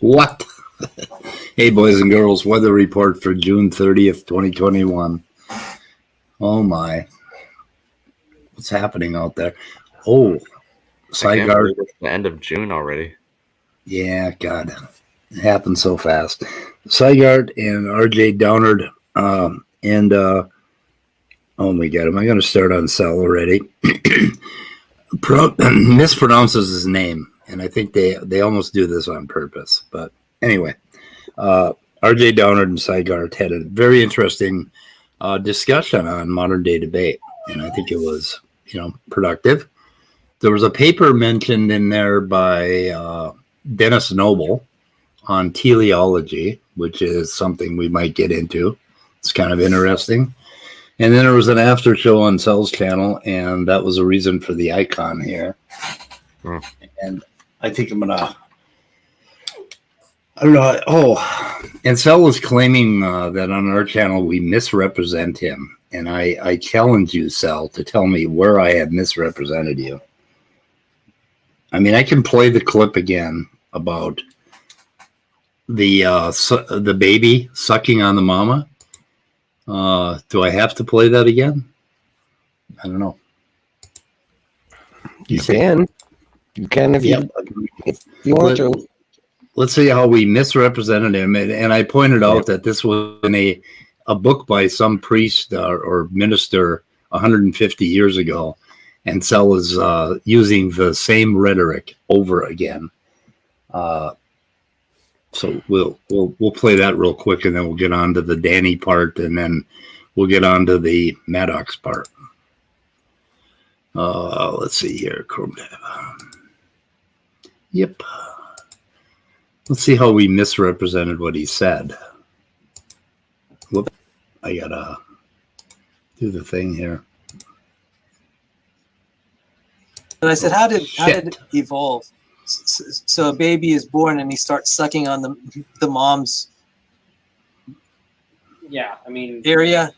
What? Hey, boys and girls, weather report for June 30th, 2021. Oh, my. What's happening out there? Oh, Sygard. It's the end of June already. Yeah, God. It happened so fast. Sygard and RJ Downard oh, my God, am I going to start on Sal already? Mispronounces his name, and I think they almost do this on purpose. But anyway, RJ Downard and Sygard had a very interesting discussion on modern day debate, and I think it was, productive. There was a paper mentioned in there by Denis Noble on teleology, which is something we might get into. It's kind of interesting. And then there was an after show on Sal's channel, and that was a reason for the icon here. And I think I'm gonna, I don't know. Oh, and Sal was claiming that on our channel we misrepresent him, and I challenge you, Sal, to tell me where I have misrepresented you. I mean, I can play the clip again about the baby sucking on the mama. Do I have to play that again? I don't know. You can. You can if you want to. Let's see how we misrepresented him. And I pointed out that this was in a book by some priest or minister 150 years ago. And Sal was using the same rhetoric over again. So we'll play that real quick, and then we'll get on to the Danny part, and then we'll get on to the Maddox part. Let's see here, Chrome tab. Yep. Let's see how we misrepresented what he said. Whoop! I gotta do the thing here. And I said, how did it evolve? So a baby is born and he starts sucking on the mom's area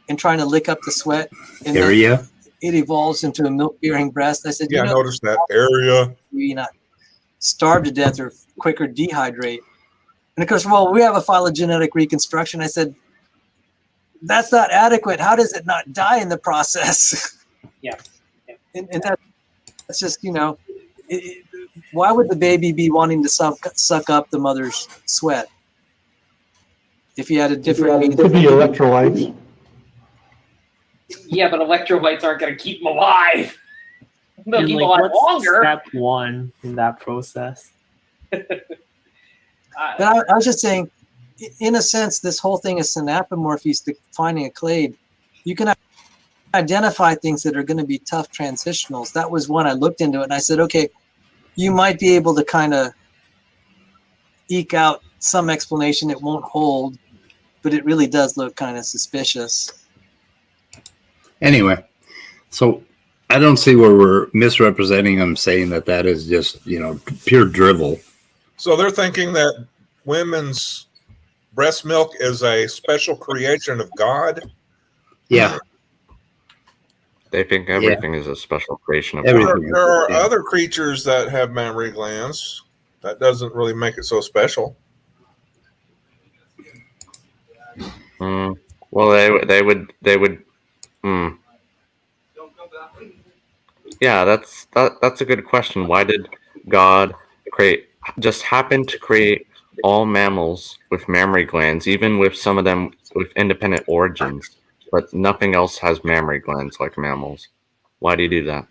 and trying to lick up the sweat. And area? It evolves into a milk-bearing breast. I said, I noticed that area. You not starve to death or quicker dehydrate. And of course, well, we have a phylogenetic reconstruction. I said, that's not adequate. How does it not die in the process? Yeah. And that's just, why would the baby be wanting to suck up the mother's sweat? If you had a different... It could be electrolytes. Yeah, but electrolytes aren't going to keep them alive. They'll keep them alive what's longer. Step one in that process. But I was just saying, in a sense, this whole thing is synapomorphies to finding a clade. You can identify things that are going to be tough transitionals. That was one I looked into it, and I said, okay, you might be able to kind of eke out some explanation. It won't hold, but it really does look kind of suspicious. Anyway, so I don't see where we're misrepresenting them, saying that is just, pure drivel. So they're thinking that women's breast milk is a special creation of God? Yeah. They think everything is a special creation of Everything. God. There are other creatures that have mammary glands. That doesn't really make it so special. Well, they would. Yeah, that's a good question. Why did God happen to create all mammals with mammary glands, even with some of them with independent origins, but nothing else has mammary glands like mammals? Why do you do that?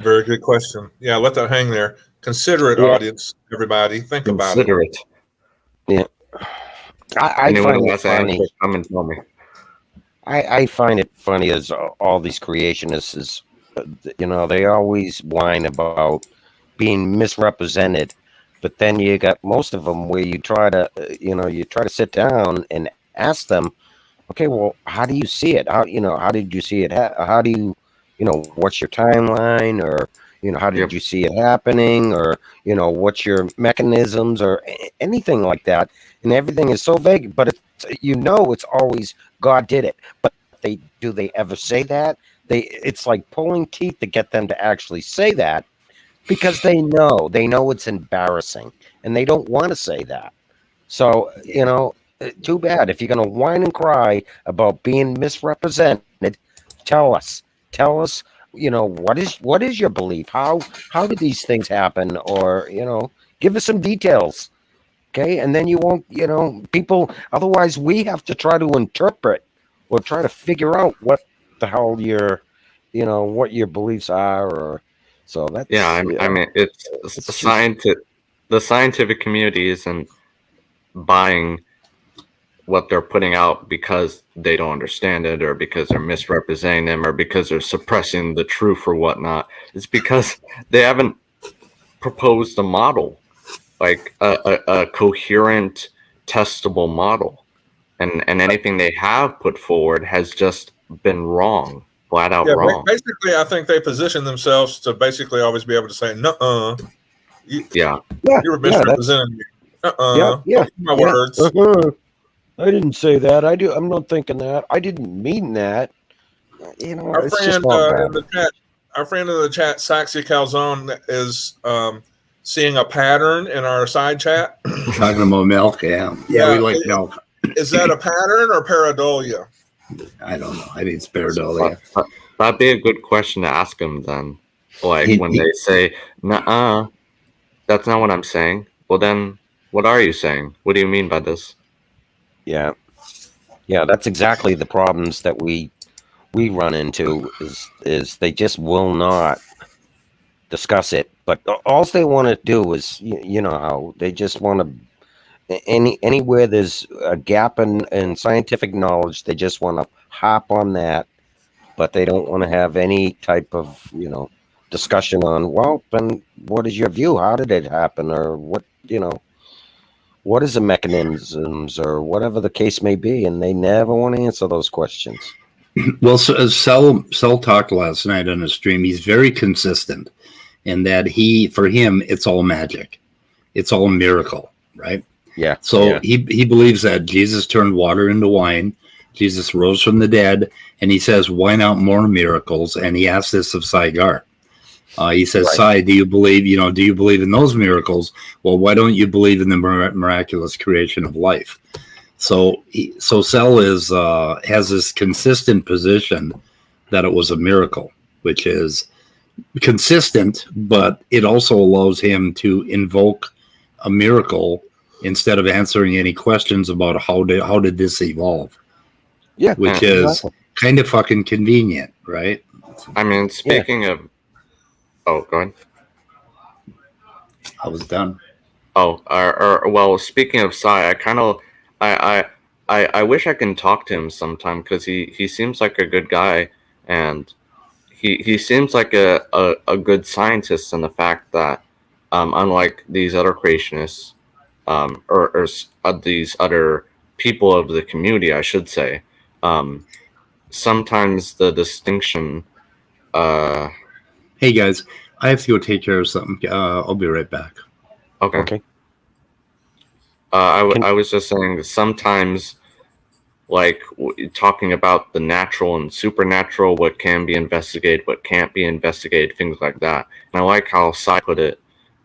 Very good question. Yeah, let that hang there. Consider it, Yeah. audience, everybody. Think about it. Consider it. Yeah. I Anyone find who it has an funny. answer, come and tell me. I find it funny as all these creationists is, they always whine about being misrepresented, but then you got most of them where you try to, you try to sit down and ask them, okay, well, how do you see it? How did you see it? How do you, what's your timeline, or, how did Yep. you see it happening, or, what's your mechanisms, or anything like that? And everything is so vague, but it's, it's always God did it. But do they ever say that? It's like pulling teeth to get them to actually say that, because they know it's embarrassing, and they don't want to say that. So, too bad. If you're going to whine and cry about being misrepresented, tell us. Tell us, what is your belief? How did these things happen? Or, give us some details. Okay? And then you won't, people, otherwise we have to try to interpret or try to figure out what the hell what your beliefs are, or so that's Yeah, I mean, it's It's the scientific community isn't buying what they're putting out because they don't understand it, or because they're misrepresenting them, or because they're suppressing the truth or whatnot. It's because they haven't proposed a model, like a coherent, testable model. And anything they have put forward has just been wrong, flat out Yeah, wrong. basically, I think they position themselves to basically always be able to say, "Nuh-uh, Yeah. you were misrepresenting me. Yeah. Don't use my words." I didn't say that. I'm not thinking that. I didn't mean that. Our It's friend just not bad. in the chat, Saxy Calzone, is seeing a pattern in our side chat. Talking about milk, yeah, we like milk. Is that a pattern or pareidolia? I don't know. I think it's pareidolia. That'd be a good question to ask them then. Like when they say, "Nuh-uh, that's not what I'm saying." Well, then, what are you saying? What do you mean by this? Yeah, that's exactly the problems that we run into. Is they just will not discuss it. But all they want to do is, how they just want to, anywhere there's a gap in scientific knowledge, they just want to hop on that, but they don't want to have any type of discussion on, well, then what is your view? How did it happen? Or what is the mechanisms, or whatever the case may be? And they never want to answer those questions. Well, so, Sal talked last night on a stream. He's very consistent in that for him, it's all magic. It's all miracle, right? Yeah. So he believes that Jesus turned water into wine. Jesus rose from the dead, and he says, "Why not more miracles?" And he asks this of Saigar. He says, Right. "Sai, do you believe? Do you believe in those miracles? Well, why don't you believe in the miraculous creation of life?" So Sal has this consistent position that it was a miracle, which is consistent, but it also allows him to invoke a miracle instead of answering any questions about how did this evolve. Yeah, which is kind of fucking convenient, right? I mean, speaking of, oh, go ahead. I was done. Oh, well, speaking of Sai, I wish I can talk to him sometime, because he seems like a good guy, and he seems like a good scientist in the fact that, unlike these other creationists, or these other people of the community, I should say, sometimes the distinction. Hey guys, I have to go take care of something. I'll be right back. Okay. I was just saying that sometimes, like talking about the natural and supernatural, what can be investigated, what can't be investigated, things like that. And I like how Sai put it,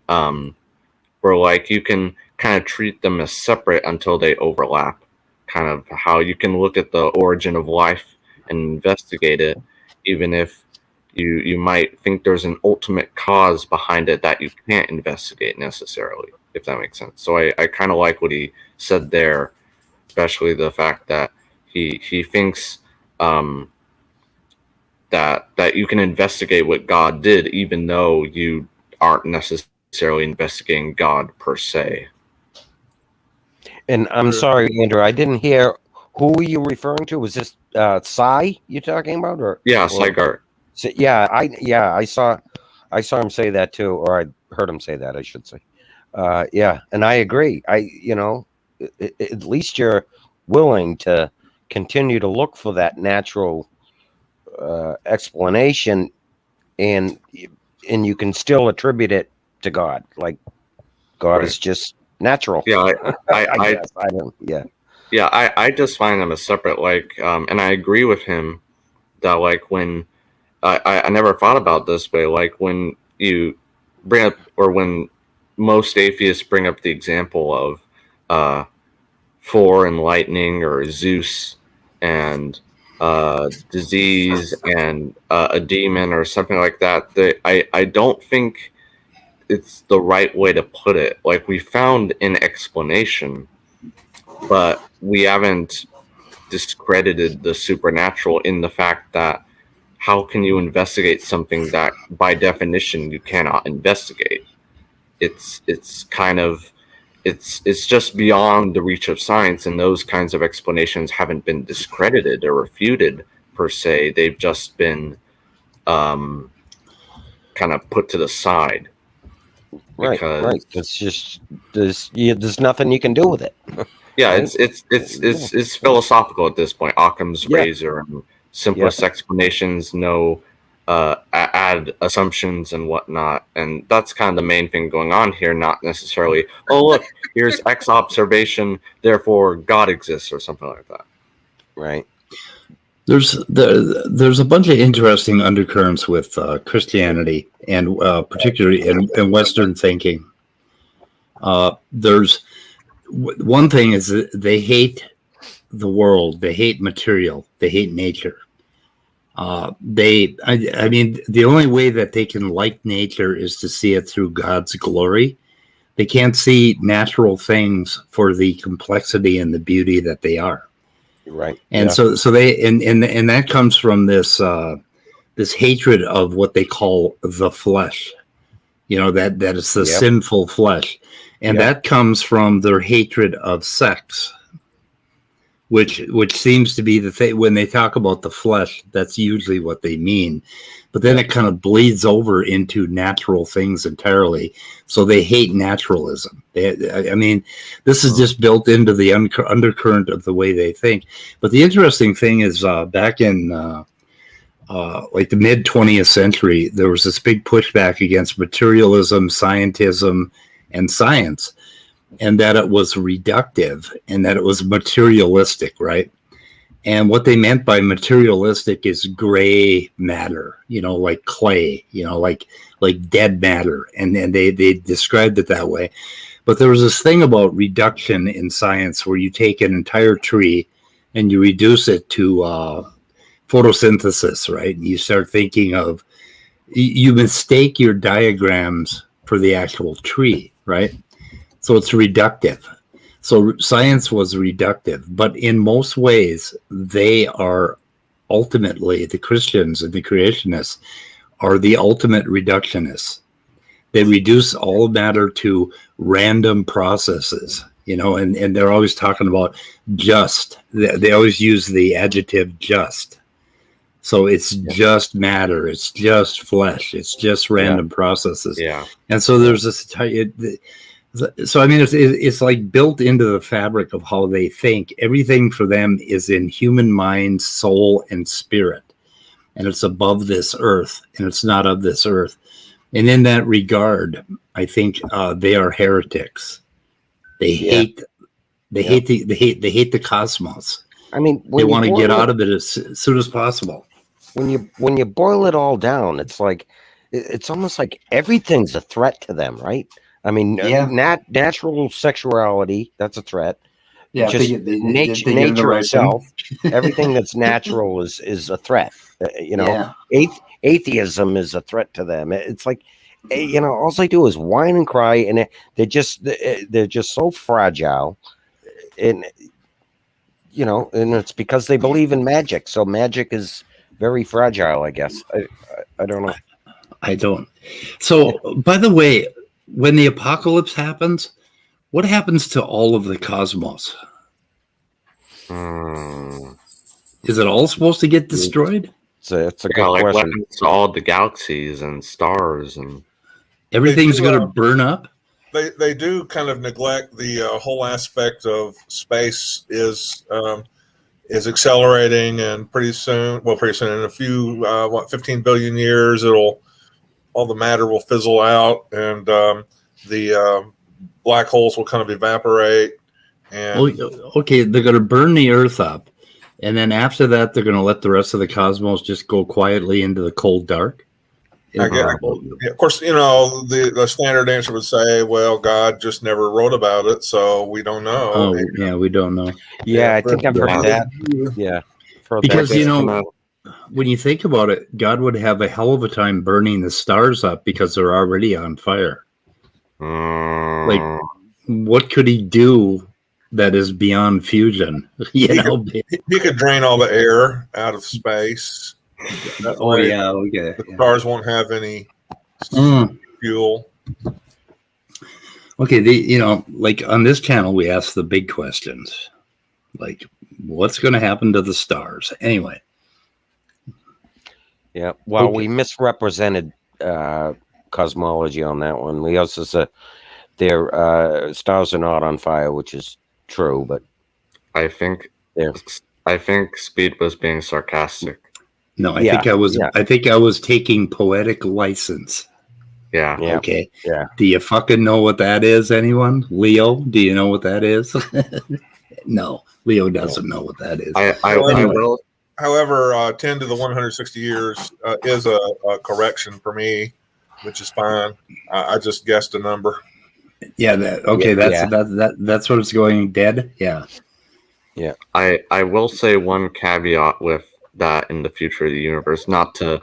where like you can kind of treat them as separate until they overlap. Kind of how you can look at the origin of life and investigate it, even if you might think there's an ultimate cause behind it that you can't investigate necessarily, if that makes sense. So I kind of like what he said there, especially the fact that he thinks that that you can investigate what God did, even though you aren't necessarily investigating God per se. And I'm sorry, Andrew, I didn't hear. Who were you referring to? Was this Sai you're talking about, or Yeah, or Saigar. so, I saw him say that too, or I heard him say that, I should say. Yeah, and I agree. At least you're willing to continue to look for that natural explanation, and you can still attribute it to God. Like God Right. is just natural. Yeah, I guess. I don't. Yeah. Yeah, I just find them as separate. Like, and I agree with him that like when I never thought about this way. Like when you bring up, or when most atheists bring up the example of Thor and lightning, or Zeus and disease and a demon or something like that, I don't think it's the right way to put it. Like, we found an explanation, but we haven't discredited the supernatural in the fact that how can you investigate something that by definition you cannot investigate? It's kind of it's just beyond the reach of science, and those kinds of explanations haven't been discredited or refuted per se. They've just been kind of put to the side. Right. Because It's just there's nothing you can do with it. yeah, Right? it's philosophical at this point. Occam's razor and simplest explanations, no add assumptions and whatnot, and that's kind of the main thing going on here. Not necessarily, oh look, here's X observation, therefore God exists, or something like that. Right. There's a bunch of interesting undercurrents with Christianity, and particularly in Western thinking. There's one thing is that they hate the world, they hate material, they hate nature. I mean, the only way that they can like nature is to see it through God's glory. They can't see natural things for the complexity and the beauty that they are. Right. And so they and that comes from this this hatred of what they call the flesh. You know, that is the sinful flesh. And that comes from their hatred of sex, which seems to be the thing. When they talk about the flesh, that's usually what they mean. But then it kind of bleeds over into natural things entirely. So they hate naturalism. I mean, this is just built into the undercurrent of the way they think. But the interesting thing is back in like the mid 20th century, there was this big pushback against materialism, scientism, and science, and that it was reductive and that it was materialistic, right? And what they meant by materialistic is gray matter, you know, like clay, you know, like dead matter. And they described it that way. But there was this thing about reduction in science where you take an entire tree and you reduce it to photosynthesis, right? And you start thinking of, you mistake your diagrams for the actual tree, right? So it's reductive. So science was reductive, but in most ways, they are ultimately, the Christians and the creationists are the ultimate reductionists. They reduce all matter to random processes, you know, and they're always talking about just. They always use the adjective just. So it's just matter, it's just flesh, it's just random processes. Yeah. And so there's this. So I mean, it's like built into the fabric of how they think. Everything for them is in human mind, soul, and spirit, and it's above this earth, and it's not of this earth. And in that regard, I think they are heretics. They hate. They hate the cosmos. I mean, they want to get out of it as soon as possible. When you boil it all down, it's like it's almost like everything's a threat to them, right? I mean, natural sexuality, that's a threat. Yeah, just nature itself, everything that's natural is a threat. You know, atheism is a threat to them. It's like, you know, all they do is whine and cry, and they're just so fragile. And you know, and it's because they believe in magic. So magic is very fragile, I guess. I don't know. I don't. So, by the way, when the apocalypse happens, what happens to all of the cosmos? Is it all supposed to get destroyed? It's a good Yeah, like what question. happens to all the galaxies and stars and Everything's going to burn up? They do kind of neglect the whole aspect of space is accelerating, and pretty soon in a few 15 billion years, all the matter will fizzle out, and the black holes will kind of evaporate. And Okay, they're going to burn the Earth up, and then after that, they're going to let the rest of the cosmos just go quietly into the cold dark. I guess, of course, the standard answer would say, "Well, God just never wrote about it, so we don't know." Oh, yeah, we don't know. Yeah, I think I've heard that. Yeah, because when you think about it, God would have a hell of a time burning the stars up because they're already on fire. Like, what could he do that is beyond fusion? He could drain all the air out of space. Okay. The stars won't have any fuel. Okay, like on this channel, we ask the big questions, like what's going to happen to the stars? Anyway. Yeah, well, we misrepresented cosmology on that one. We also said their stars are not on fire, which is true, but I think Speed was being sarcastic. No, I think I was taking poetic license. Yeah. Okay. Yeah. Do you fucking know what that is, anyone? Leo, do you know what that is? No, Leo doesn't know what that is. I will. However, 10 to the 160 years is a correction for me, which is fine. I just guessed a number. Yeah. That's what it's going dead. Yeah. Yeah. I will say one caveat with that in the future of the universe, not to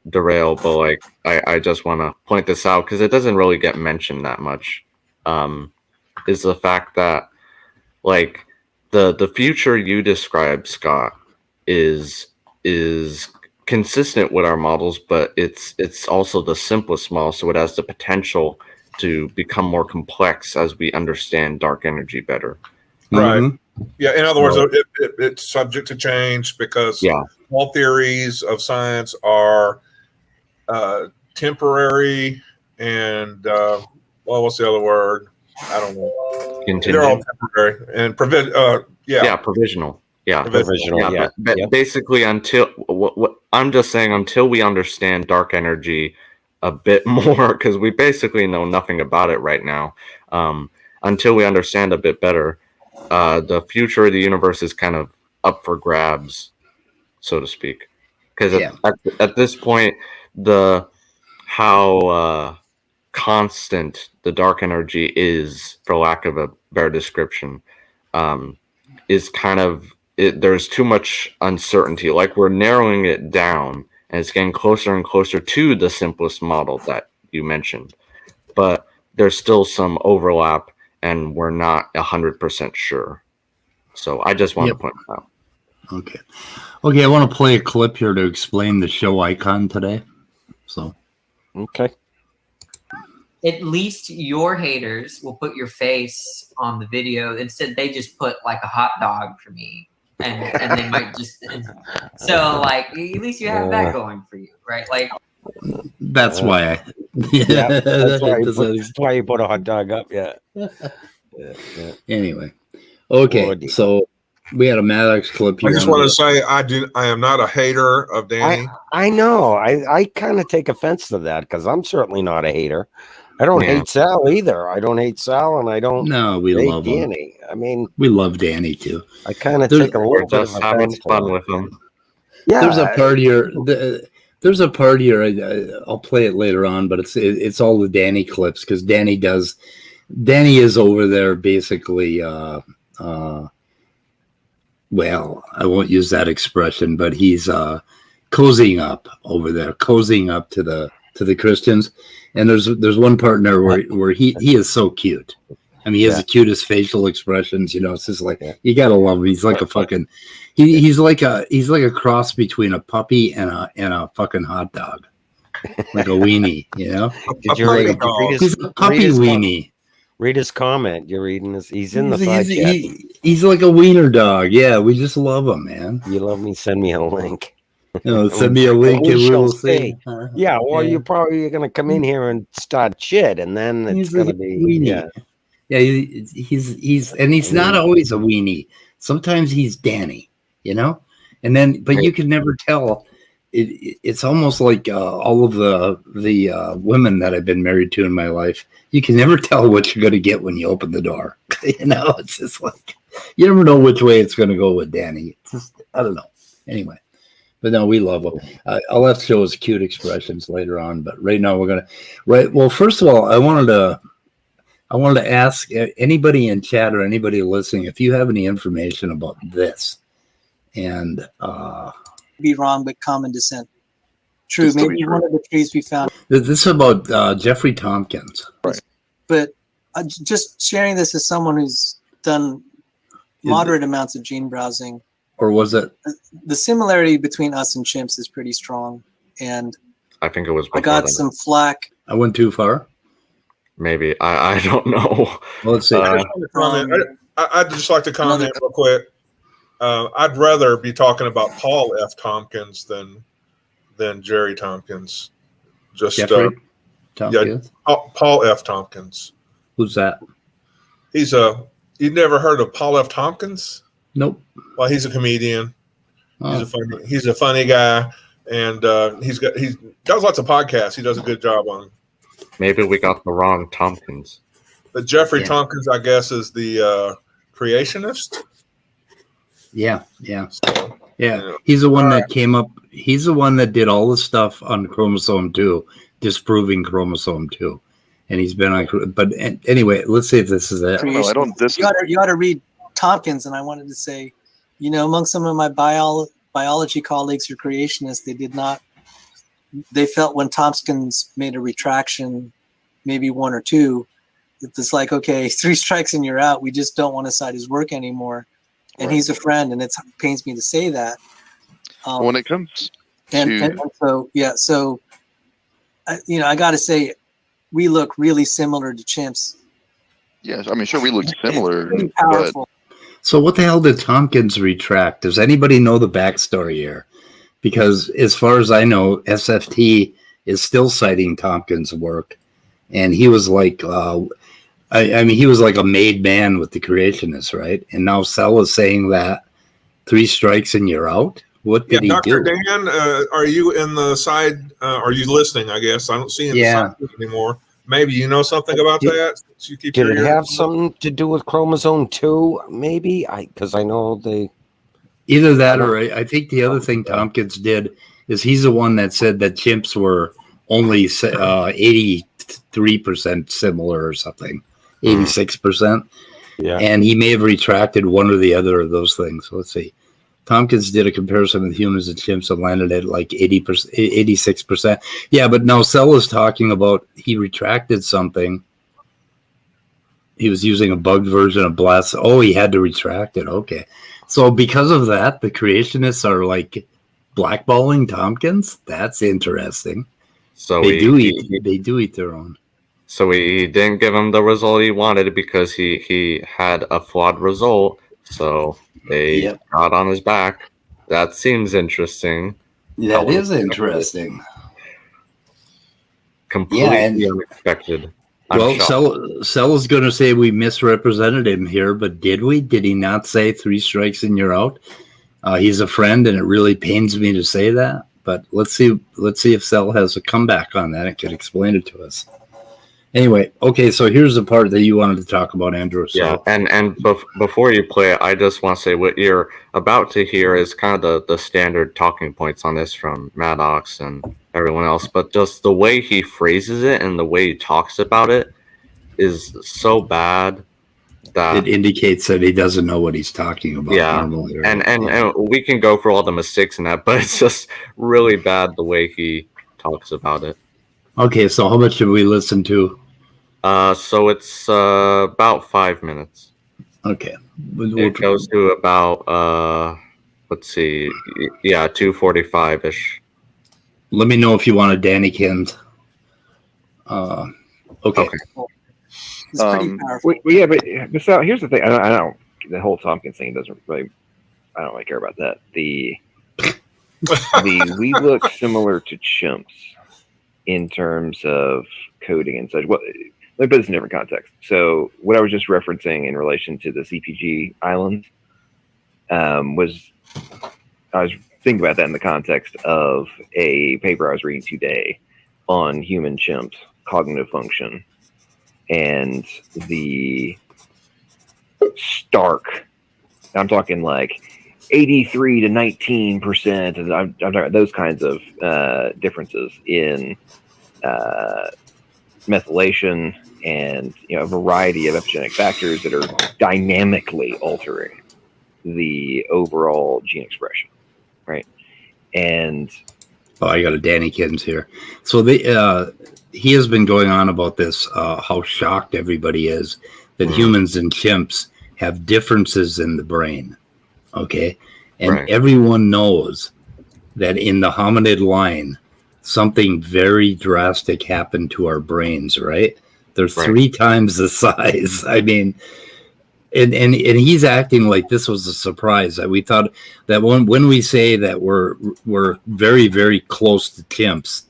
derail, but like I just want to point this out because it doesn't really get mentioned that much. Is the fact that like the future you described, Scott, is consistent with our models, but it's also the simplest model, so it has the potential to become more complex as we understand dark energy better. Right. Mm-hmm. Yeah. In other words, it's subject to change because all theories of science are temporary and what's the other word? I don't know. Contingent. They're all temporary and provisional. Yeah. Provisional. Yeah. But basically, until what I'm just saying, until we understand dark energy a bit more, because we basically know nothing about it right now. Until we understand a bit better, the future of the universe is kind of up for grabs, so to speak. Because at this point, how constant the dark energy is, for lack of a better description, is kind of there's too much uncertainty. Like we're narrowing it down, and it's getting closer and closer to the simplest model that you mentioned. But there's still some overlap, and we're not 100% sure. So I just want to point that out. Okay. I want to play a clip here to explain the show icon today. So. Okay. At least your haters will put your face on the video. Instead, they just put like a hot dog for me. And they might just so like at least you have that going for you, right? Like that's why that's why you put a hot dog up. Yeah. Anyway, okay, so we had a Maddox clip here. I just want to say I am not a hater of Danny. I know. I kind of take offense to that because I'm certainly not a hater. I don't hate Sal either. I don't hate Sal, and I don't. No, we love Danny. Him. I mean, we love Danny too. I kind of take a little bit of having fun with him. Yeah, there's a part here. There's a part here. I'll play it later on, but it's all the Danny clips because Danny is over there basically. Well, I won't use that expression, but he's cozying up over there, cozying up to the Christians. And there's one part in there where he is so cute. I mean, he has the cutest facial expressions. It's just like you gotta love him. He's like He's like a cross between a puppy and a fucking hot dog, like a weenie. You know, Did you puppy read, dog. read his, he's a puppy his weenie. read his comment? You're reading this. He's in the side chat. He's like a wiener dog. Yeah, we just love him, man. You love me? Send me a link. Send me a link and we shall will see. see. Yeah, well, Yeah. you're probably gonna come in here and start shit, and then it's He's gonna like a be weenie. Yeah, he's not always a weenie. Sometimes he's Danny, you know. And then, but you can never tell. It's almost like all of the women that I've been married to in my life. You can never tell what you're going to get when you open the door. You know, it's just like you never know which way it's going to go with Danny. It's just I don't know. Anyway, but no, we love him. I'll have to show his cute expressions later on. But right now we're gonna. Right. Well, first of all, I wanted to ask anybody in chat or anybody listening if you have any information about this. And Be wrong, but common descent. True. Maybe one of the trees we found. this is about Jeffrey Tompkins. But just sharing this as someone who's done moderate amounts of gene browsing. Or was it? The similarity between us and chimps is pretty strong. And I think it was. I got some flack. I went too far. Maybe I don't know. Well, let's see. I'd just like to comment real quick. I'd rather be talking about Paul F. Tompkins than Jerry Tompkins. Just Jeffrey Tompkins. Paul F. Tompkins. Who's that? You've never heard of Paul F. Tompkins? Nope. Well, he's a comedian. Oh. He's a funny guy, and he does lots of podcasts. He does a good job on. Maybe we got the wrong Tompkins. But Jeffrey Tompkins, I guess, is the creationist. Yeah. He's the one that came up. He's the one that did all the stuff on chromosome 2, disproving chromosome 2. And he's been on. But anyway, let's see if this is it. I don't. You ought to read Tompkins, and I wanted to say, among some of my biology colleagues who are creationists, they felt when Tompkins made a retraction, maybe one or two, it's like, okay, 3 strikes and you're out. We just don't want to cite his work anymore. And he's a friend, and it pains me to say that. When it comes and so I got to say, we look really similar to chimps. Yes, I mean, sure, we look similar. Pretty powerful. So what the hell did Tompkins retract? Does anybody know the backstory here? Because as far as I know, SFT is still citing Tompkins' work, and he was like, he was like a made man with the creationists, right? And now Sal is saying that 3 strikes and you're out. What did he Dr. do? Dan, are you in the side? Are you listening? I guess I don't see him anymore. Maybe you know something about that. So you keep Did it have something to do with chromosome 2? Maybe because I know they. Either that, or I think the other thing Tompkins did is he's the one that said that chimps were only 83% similar or something, 86%. Yeah. And he may have retracted one or the other of those things. Let's see. Tompkins did a comparison with humans and chimps and landed at like 86%. Yeah, but now Sel is talking about he retracted something. He was using a bugged version of Blast. Oh, he had to retract it. Okay. So because of that, the creationists are like blackballing Tompkins. That's interesting. So they do eat their own. So we didn't give him the result he wanted because he had a flawed result. So they got on his back. That seems interesting. That is interesting. Completely unexpected. Well, Sel is going to say we misrepresented him here, but did we? Did he not say 3 strikes and you're out? He's a friend, and it really pains me to say that. But let's see if Sel has a comeback on that and can explain it to us. Anyway, okay, so here's the part that you wanted to talk about, Andrew. So. Yeah, and before you play it, I just want to say what you're about to hear is kind of the standard talking points on this from Maddox and everyone else, but just the way he phrases it and the way he talks about it is so bad that it indicates that he doesn't know what he's talking about. Yeah, normally, right? and we can go for all the mistakes in that, but it's just really bad the way he talks about it. Okay, so how much should we listen to? So it's about 5 minutes. Okay. It goes to about let's see, yeah, 245-ish. Let me know if you want a Danny Kent. Okay. It's pretty Um, powerful. Yeah, but Sal, here's the thing. I don't. The whole Tompkins thing doesn't really. I don't really care about that. The we look similar to chimps in terms of coding and such. Well, let me put this in a different context. So, what I was just referencing in relation to the CPG island was I was thinking about that in the context of a paper I was reading today on human chimps cognitive function and the stark. I'm talking like 83 to 19%, and I'm talking about those kinds of differences in methylation and a variety of epigenetic factors that are dynamically altering the overall gene expression, right? And I got a Danny Kittens here. So he has been going on about this, how shocked everybody is that humans and chimps have differences in the brain. Okay. And everyone knows that in the hominid line, something very drastic happened to our brains, right? They're 3 times the size. I mean, and he's acting like this was a surprise. We thought that when we say that we're very, very close to chimps,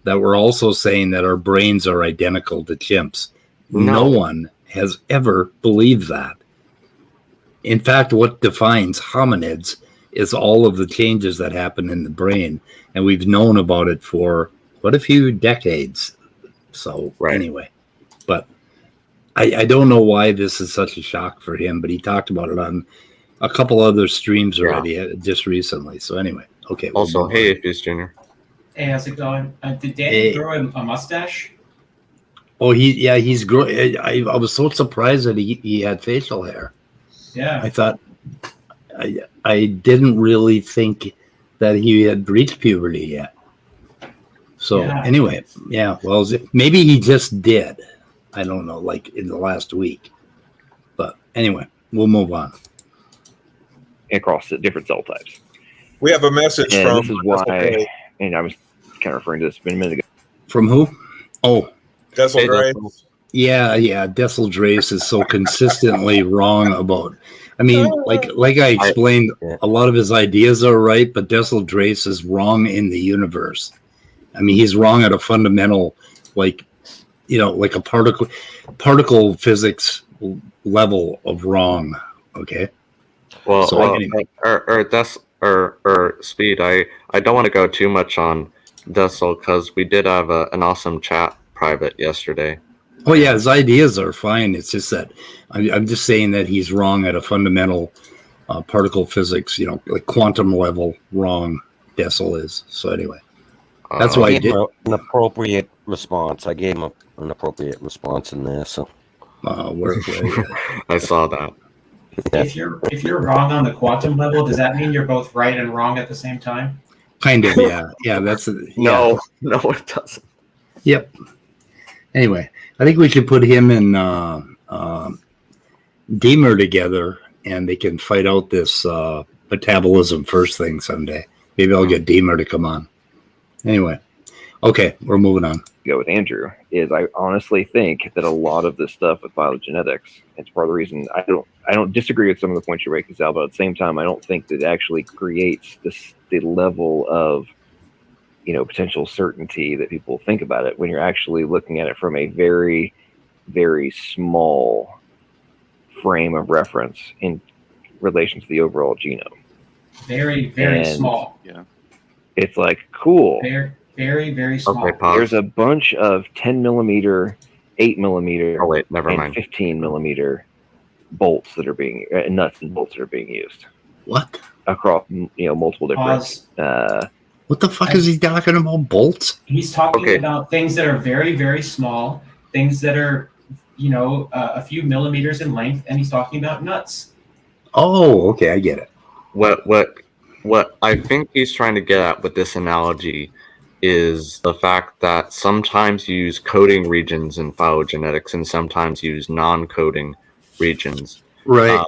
that we're also saying that our brains are identical to chimps. No one has ever believed that. In fact, what defines hominids is all of the changes that happen in the brain, and we've known about it for quite a few decades. So anyway, but I don't know why this is such a shock for him, but he talked about it on a couple other streams already just recently. So anyway, okay. Also, hey, Atheist Jr. Hey, how's it going? Did Danny grow a mustache? Oh, he's growing. I was so surprised that he had facial hair. Yeah. I thought I didn't really think that he had reached puberty yet. So anyway, well, maybe he just did. I don't know, like in the last week. But anyway, we'll move on. Across the different cell types. We have a message from. This is why, and I was kind of referring to this a minute ago. From who? Oh. Dessel Dre. Yeah. Dessel Drace is so consistently wrong about. I mean, like I explained, a lot of his ideas are right, but Dessel Drace is wrong in the universe. I mean, he's wrong at a fundamental, like a particle physics level of wrong. Okay. Well, so, anyway. or Speed. I don't want to go too much on Dessel because we did have an awesome chat private yesterday. Oh yeah, his ideas are fine. It's just that I'm just saying that he's wrong at a fundamental particle physics, like quantum level wrong. Dessel is. So anyway, that's why I did an appropriate response. I gave him an appropriate response in there. So where I saw that. If you're wrong on the quantum level, does that mean you're both right and wrong at the same time? Kind of, yeah. Yeah, that's no, it doesn't. Yep. Anyway, I think we should put him and Deemer together, and they can fight out this metabolism first thing someday. Maybe I'll get Deemer to come on. Anyway, okay, we're moving on. Go with Andrew is I honestly think that a lot of this stuff with phylogenetics, it's part of the reason I don't disagree with some of the points you're making, Sal, but at the same time I don't think that it actually creates the level of potential certainty that people think about it when you're actually looking at it from a very, very small frame of reference in relation to the overall genome. Very, very small. Yeah. It's like cool. Very, very, very small. Okay, pause. There's a bunch of 10 millimeter, 8 millimeter, never mind. 15 millimeter bolts that are being nuts and bolts that are being used. What? Across multiple different. What the fuck is he talking about? Bolts? He's talking about things that are very, very small, things that are, a few millimeters in length, and he's talking about nuts. Oh, okay, I get it. What I think he's trying to get at with this analogy is the fact that sometimes you use coding regions in phylogenetics and sometimes use non-coding regions. Right.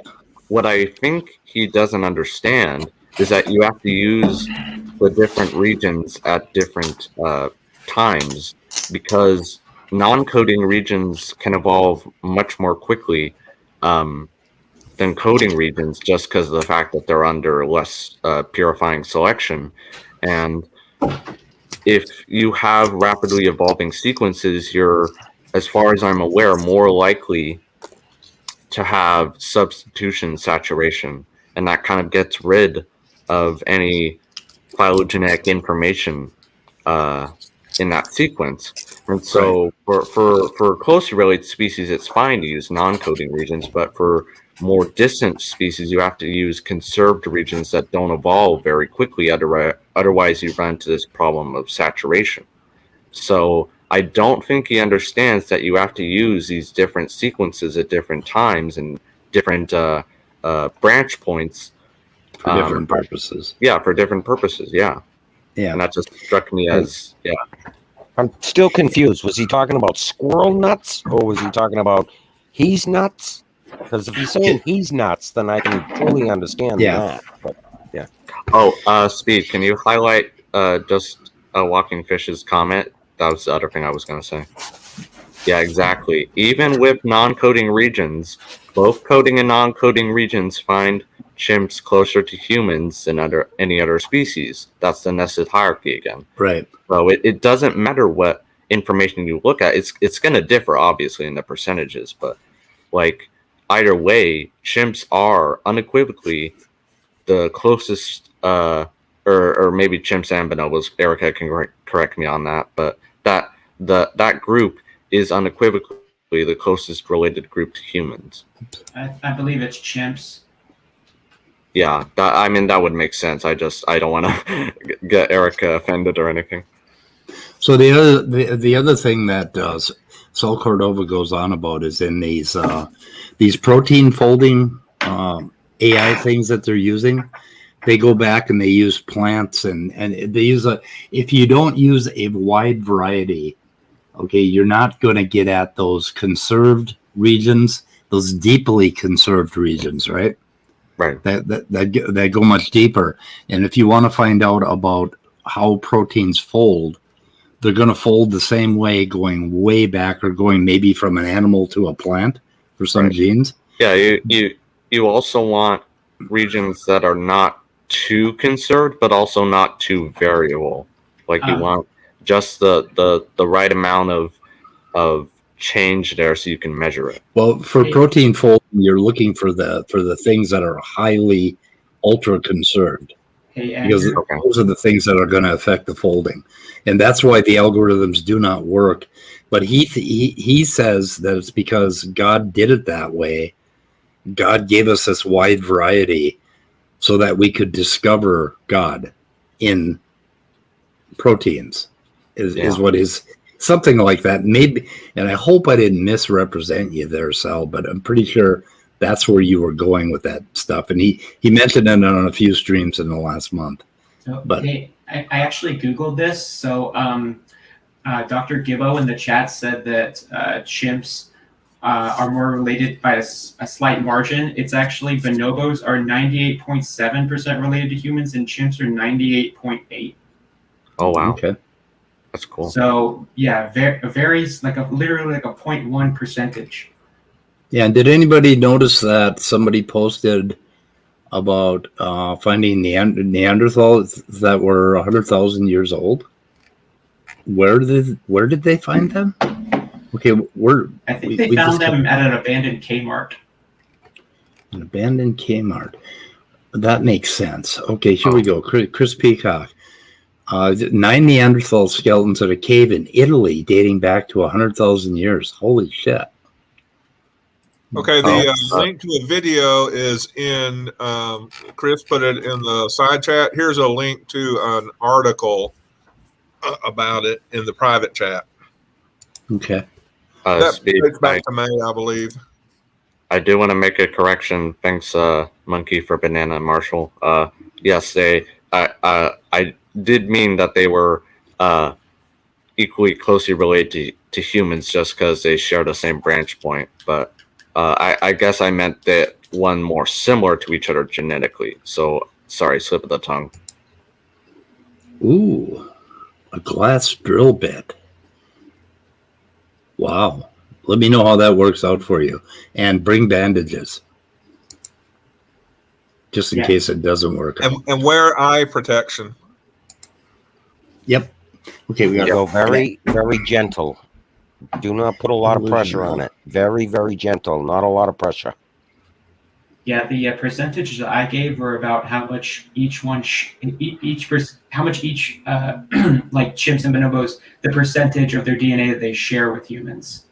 What I think he doesn't understand is that you have to use the different regions at different times, because non-coding regions can evolve much more quickly than coding regions, just because of the fact that they're under less purifying selection. And if you have rapidly evolving sequences, you're, as far as I'm aware, more likely to have substitution saturation, and that kind of gets rid of any phylogenetic information in that sequence. And so for closely related species, it's fine to use non-coding regions, but for more distant species, you have to use conserved regions that don't evolve very quickly. Otherwise, you run into this problem of saturation. So I don't think he understands that you have to use these different sequences at different times and different branch points. For different purposes. Yeah, for different purposes, yeah. Yeah. And that just struck me as, yeah. I'm still confused. Was he talking about squirrel nuts, or was he talking about he's nuts? Because if he's saying he's nuts, then I can fully understand that. But, yeah. Oh, Speed, can you highlight just Walking Fish's comment? That was the other thing I was going to say. Yeah, exactly. Even with non-coding regions, both coding and non-coding regions find chimps closer to humans than any other species. That's the nested hierarchy again. Right. So it doesn't matter what information you look at. It's going to differ, obviously, in the percentages. But, like, either way, chimps are unequivocally the closest, or maybe chimps and bonobos. Erica can correct me on that. But that group is unequivocally the closest related group to humans. I believe it's chimps. Yeah, that would make sense. I don't want to get Erica offended or anything. So the other thing that Sal Cordova goes on about is in these protein folding AI things that they're using. They go back and they use plants and they use if you don't use a wide variety, okay, you're not going to get at those conserved regions, those deeply conserved regions, right? Right. That go much deeper. And if you want to find out about how proteins fold, they're going to fold the same way going way back, or going maybe from an animal to a plant for some genes. Yeah, you also want regions that are not too conserved, but also not too variable. Like you want just the right amount of change there so you can measure it. Well, for protein folding, you're looking for the things that are highly ultra conserved. Because those are the things that are going to affect the folding, and that's why the algorithms do not work. But he says that it's because God did it that way. God gave us this wide variety so that we could discover God in proteins. Is what is something like that. Maybe, and I hope I didn't misrepresent you there, Sal, but I'm pretty sure that's where you were going with that stuff. And he mentioned it on a few streams in the last month. So, but hey, I actually Googled this. So Dr. Gibbo in the chat said that chimps are more related by a slight margin. It's actually bonobos are 98.7% related to humans and chimps are 98.8%. Oh, wow. Okay. That's cool. So yeah, varies literally like a 0.1 percentage. Yeah, and did anybody notice that somebody posted about finding Neanderthals that were 100,000 years old? Where did they find them? Okay, I think they found them at an abandoned Kmart. An abandoned Kmart. That makes sense. Okay, here we go. Chris Peacock. 9 Neanderthal skeletons at a cave in Italy dating back to 100,000 years. Holy shit. Okay, the link to a video is in, Chris put it in the side chat. Here's a link to an article about it in the private chat. Okay. That dates back to May, I believe. I do want to make a correction. Thanks, Monkey, for Banana and Marshall. Yes, I did mean that they were equally closely related to humans just because they share the same branch point. But I guess I meant that one more similar to each other genetically. So Sorry, slip of the tongue. Ooh, a glass drill bit. Wow. Let me know how that works out for you. And bring bandages. Just in case it doesn't work out. And wear eye protection. Yep. Okay, we got to go very, very gentle. Do not put a lot of pressure on it. Very, very gentle. Not a lot of pressure. Yeah, the percentages that I gave were about how much each one, how much each, like chimps and bonobos, the percentage of their DNA that they share with humans.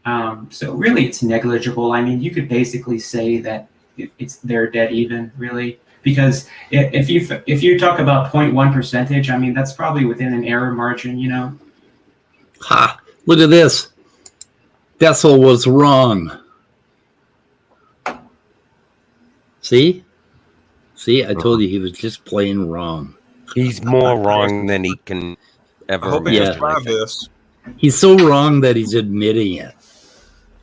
So really, it's negligible. I mean, you could basically say that they're dead even, really, because if you talk about 0.1 percentage, I mean, that's probably within an error margin, you know. Ha! Look at this. Dessel was wrong. See? See, I told you he was just plain wrong. He's more wrong than he can ever. I hope he can survive this. He's so wrong that he's admitting it.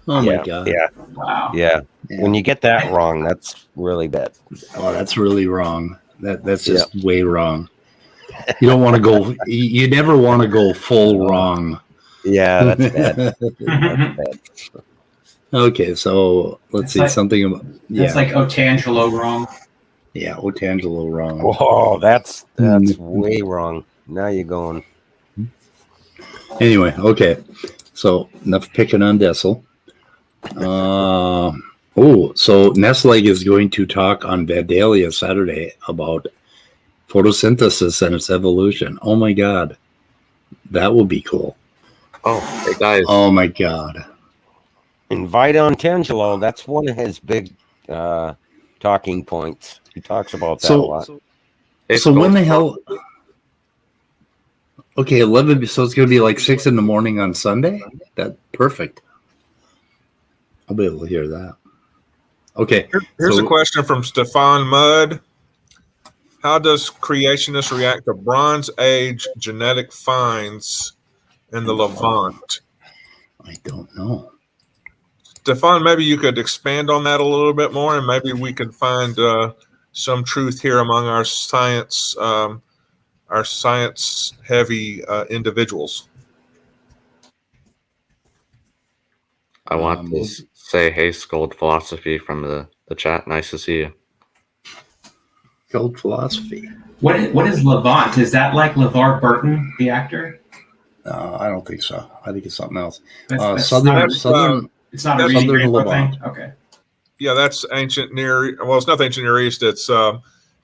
Oh my God. Yeah. Wow. Yeah. When you get that wrong, that's really bad. Oh, that's really wrong. That's just way wrong. You don't want to go. You never want to go full wrong. Yeah, that's bad. That's bad. Okay, so let's see something about. That's like Otangelo wrong. Yeah, Otangelo wrong. Oh, that's way wrong. Now you're going. Anyway, okay. So enough picking on Dessel. So Nestleg is going to talk on Vandalia Saturday about photosynthesis and its evolution. Oh my God, that will be cool. Oh, hey guys. Oh my God. Invite on Tangelo. That's one of his big talking points. He talks about that a lot. So when the hell? Okay, 11. So it's going to be like 6 in the morning on Sunday. That perfect. I'll be able to hear that. Okay. Here's a question from Stefan Mudd. How does creationists react to Bronze Age genetic finds in the Levant? I don't know. Stefan, maybe you could expand on that a little bit more, and maybe we could find some truth here among our science-heavy individuals. I want to say, hey, Scold Philosophy from the chat. Nice to see you. Scold Philosophy. What is Levant? Is that like LeVar Burton, the actor? I don't think so. I think it's something else. Southern. It's not a Southern Levant. Okay. Yeah, that's ancient Near. Well, it's not the ancient Near East. It's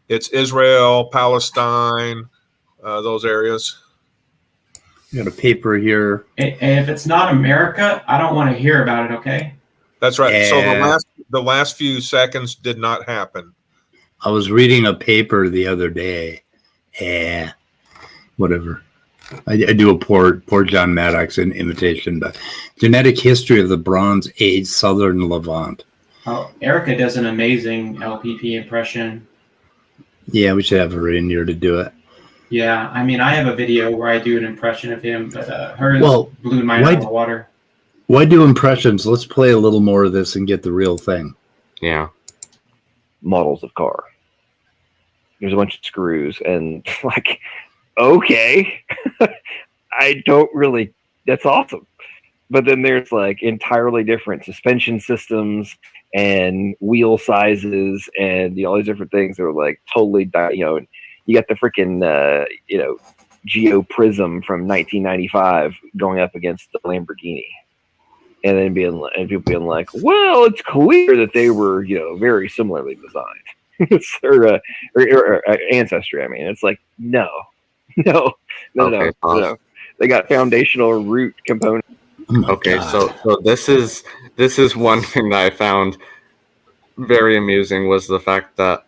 Israel, Palestine, those areas. You got a paper here. And if it's not America, I don't want to hear about it. Okay. That's right. So the last few seconds did not happen. I was reading a paper the other day. Whatever. I do a poor John Maddox imitation, but genetic history of the Bronze Age Southern Levant. Oh, Erica does an amazing LPP impression. Yeah, we should have her in here to do it. Yeah, I mean, I have a video where I do an impression of him, but hers blew mine out of the water. Why do impressions? Let's play a little more of this and get the real thing. Yeah. Models of car. There's a bunch of screws and like, okay, I don't really, that's awesome. But then there's like entirely different suspension systems and wheel sizes and all these different things that are like totally, you got the freaking, Geo Prism from 1995 going up against the Lamborghini. And then people being like, well, it's clear that they were, very similarly designed. or ancestry. I mean, it's like, no. They got foundational root components. Okay, so this is one thing that I found very amusing was the fact that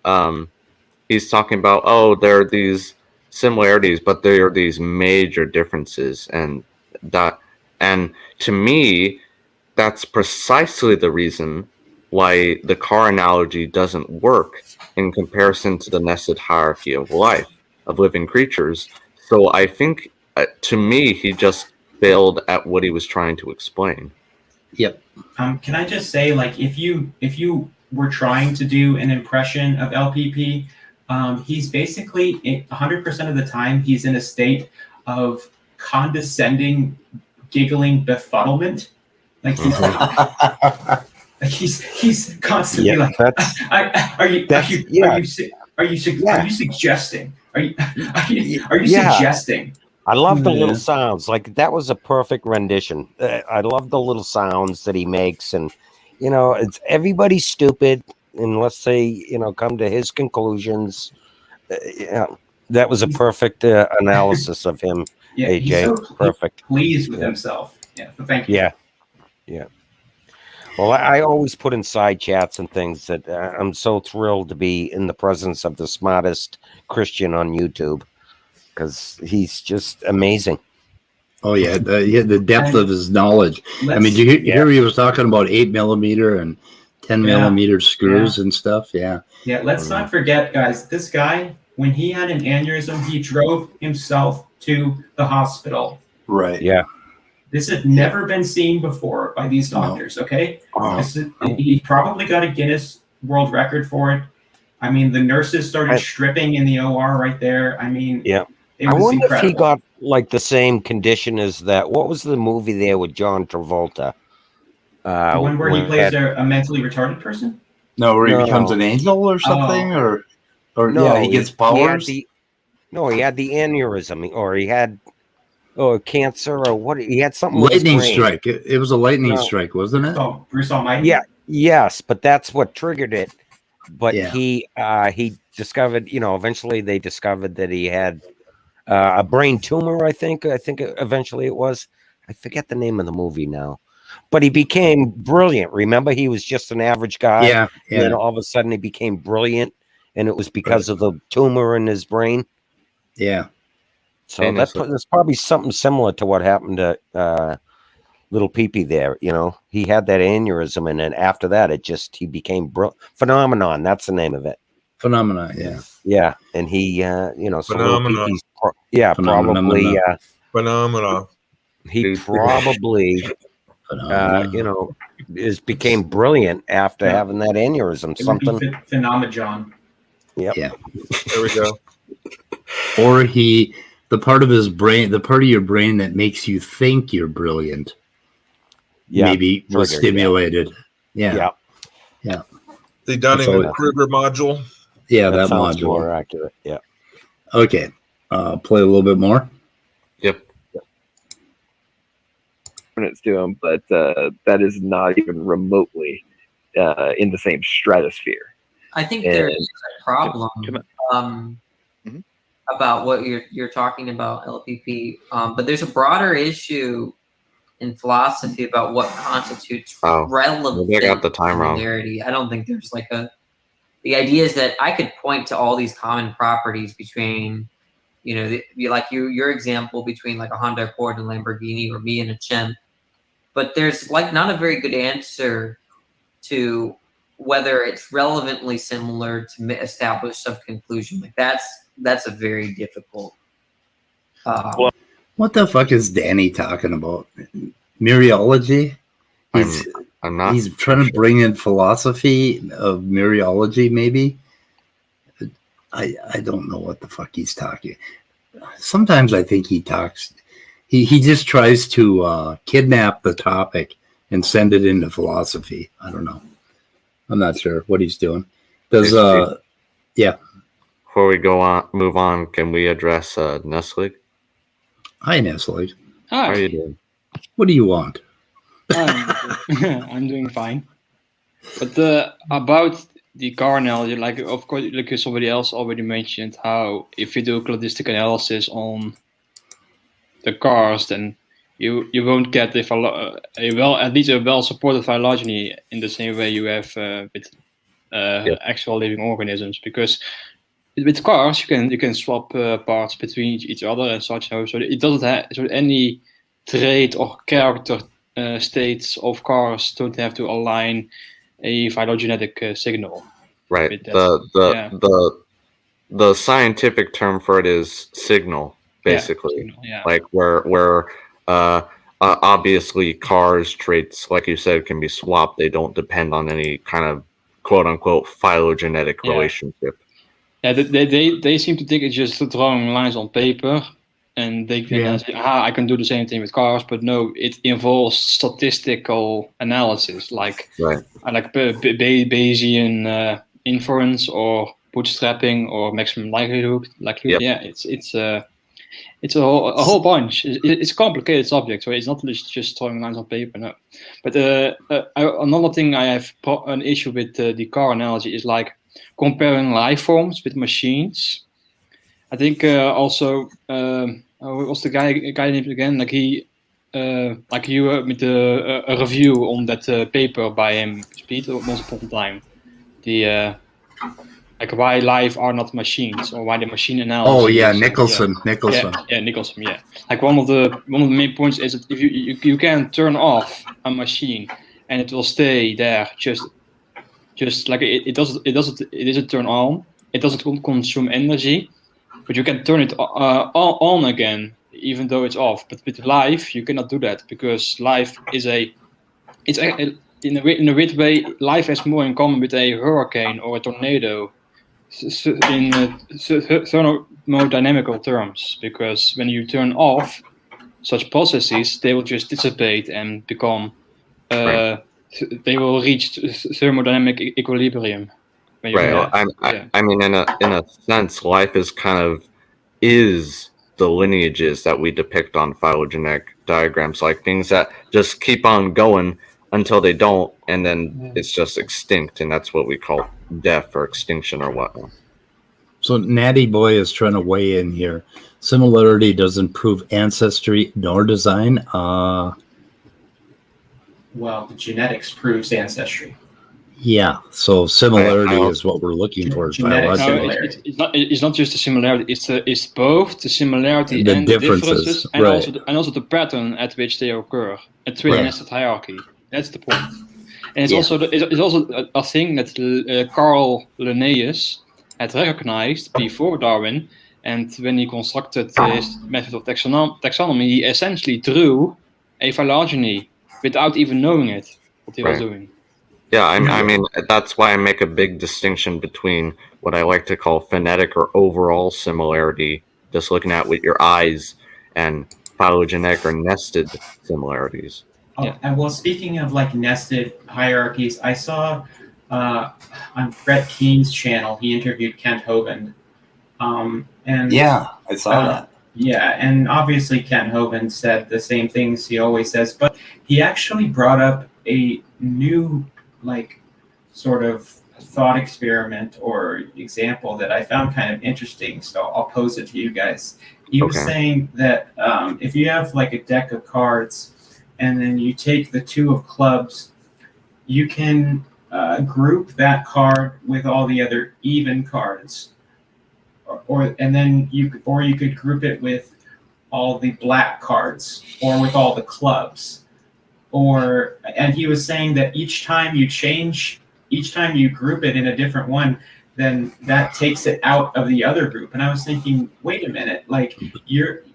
he's talking about, there are these similarities, but there are these major differences, and to me, that's precisely the reason why the car analogy doesn't work in comparison to the nested hierarchy of life, of living creatures. So I think, to me, he just failed at what he was trying to explain. Yep. Can I just say, like, if you were trying to do an impression of LPP, He's basically 100% of the time he's in a state of condescending, giggling befuddlement. Like he's constantly Yeah, like, that's- are you suggesting? Are you suggesting? I love the Yeah. little sounds. Like that was a perfect rendition. I love the little sounds that he makes, and it's everybody's stupid unless they come to his conclusions. That was a perfect analysis of him. Yeah, AJ, he's so perfect. pleased with himself. Yeah, so thank you. Yeah. Well, I always put in side chats and things that I'm so thrilled to be in the presence of the smartest Christian on YouTube, because he's just amazing. Oh yeah, the depth of his knowledge. I mean, did you hear he was talking about 8mm and 10mm screws and stuff? Yeah. Yeah, let's not forget, guys, this guy, when he had an aneurysm, he drove himself to the hospital. Right. Yeah. This had never been seen before by these doctors, okay? He probably got a Guinness World Record for it. I mean, the nurses started stripping in the OR right there. I mean, it was I wonder incredible. if he got like the same condition as that. What was the movie there with John Travolta? The one where he plays a mentally retarded person? No, where he becomes an angel or something, or he gets powers. He had the aneurysm, or he had cancer, or what? He had something. Lightning with his brain. strike. It was a lightning strike, wasn't it? Oh, Bruce Almighty. Yeah. Yes, but that's what triggered it. But he discovered, eventually they discovered that he had a brain tumor. I think eventually it was. I forget the name of the movie now. But he became brilliant. Remember, he was just an average guy. Yeah. And then all of a sudden he became brilliant, and it was because of the tumor in his brain. Yeah. So that's probably something similar to what happened to little Pee-Pee there. He had that aneurysm, and then after that, he became Phenomenon. That's the name of it. Phenomenon. Yeah. Yeah, and he, so little Phenomenon. Pee-Pee's probably. Phenomena. He probably, became brilliant after having that aneurysm. It would be Phenomenon. Yep. Yeah. There we go. Or the part of his brain, the part of your brain that makes you think you're brilliant, maybe was stimulated. Yeah. The Dunning-Kruger module. Yeah, that sounds module. more accurate. Yeah. Okay. Play a little bit more. Yep. It's to him, but that is not even remotely in the same stratosphere. I think there is a problem about what you're talking about, LPP. But there's a broader issue in philosophy about what constitutes relevant they got the time wrong. similarity. I don't think there's the idea is that I could point to all these common properties between, your example between like a Honda Accord and Lamborghini, or me and a chimp. But there's not a very good answer to whether it's relevantly similar to establish some conclusion. That's a very difficult. What the fuck is Danny talking about? Mereology? I'm not. He's trying to bring in philosophy of mereology, maybe. I don't know what the fuck he's talking. Sometimes I think he talks. He just tries to kidnap the topic and send it into philosophy. I don't know. I'm not sure what he's doing. Before we move on, can we address Nestle? Hi, Nestle. How Hi. are you doing? What do you want? I'm doing fine. But about the car analogy, of course, like somebody else already mentioned, how if you do a cladistic analysis on the cars, then you won't get at least a well supported phylogeny in the same way you have with actual living organisms, because with cars you can swap parts between each other and such. So it doesn't have any trait or character states of cars don't have to align a phylogenetic signal. Right. The scientific term for it is signal, basically. Like where obviously cars traits, like you said, can be swapped. They don't depend on any kind of quote unquote phylogenetic relationship. Yeah, they seem to think it's just drawing lines on paper, and they can say, I can do the same thing with cars, but no, it involves statistical analysis, like Bayesian inference or bootstrapping or maximum likelihood. Yeah, it's a whole bunch. It's a complicated subject, so it's not just throwing lines on paper. No, but another thing I have an issue with the car analogy is like comparing life forms with machines. I think also what was the guy name again? Like he, like you with a review on that paper by him, Speed, once upon a time. The like why life are not machines, or why the machine analogy. Oh yeah, is, Nicholson. Yeah, Nicholson. Yeah, like one of the main points is that if you can turn off a machine and it will stay there, just like it isn't turn on. It doesn't consume energy, but you can turn it on again, even though it's off. But with life, you cannot do that, because life is in a weird way, life has more in common with a hurricane or a tornado in thermodynamical terms, because when you turn off such processes, they will just dissipate and become they will reach thermodynamic equilibrium. Right. I mean, in a sense, life is the lineages that we depict on phylogenetic diagrams, like things that just keep on going until they don't, and then it's just extinct, and that's what we call death or extinction or whatnot. So Natty Boy is trying to weigh in here. Similarity doesn't prove ancestry nor design. Well, the genetics proves ancestry. Yeah, so similarity is what we're looking for. It's not just the similarity. It's both the similarity the and differences, the differences, and also the pattern at which they occur. A twin-nested hierarchy. That's the point. And it's also a thing that Carl Linnaeus had recognized before Darwin, and when he constructed his method of taxonomy, he essentially drew a phylogeny without even knowing what he was doing. Yeah, I mean, that's why I make a big distinction between what I like to call phonetic or overall similarity, just looking at with your eyes, and phylogenetic or nested similarities. And well, speaking of like nested hierarchies, I saw on Brett Keene's channel, he interviewed Kent Hovind. And yeah, I saw that. Yeah, and obviously Kent Hovind said the same things he always says, but he actually brought up a new, like, sort of thought experiment or example that I found kind of interesting, so I'll pose it to you guys. He was saying that if you have like a deck of cards and then you take the 2 of clubs, you can group that card with all the other even cards, or you could group it with all the black cards, or with all the clubs, and he was saying that each time you group it in a different one, then that takes it out of the other group. And I was thinking, wait a minute, like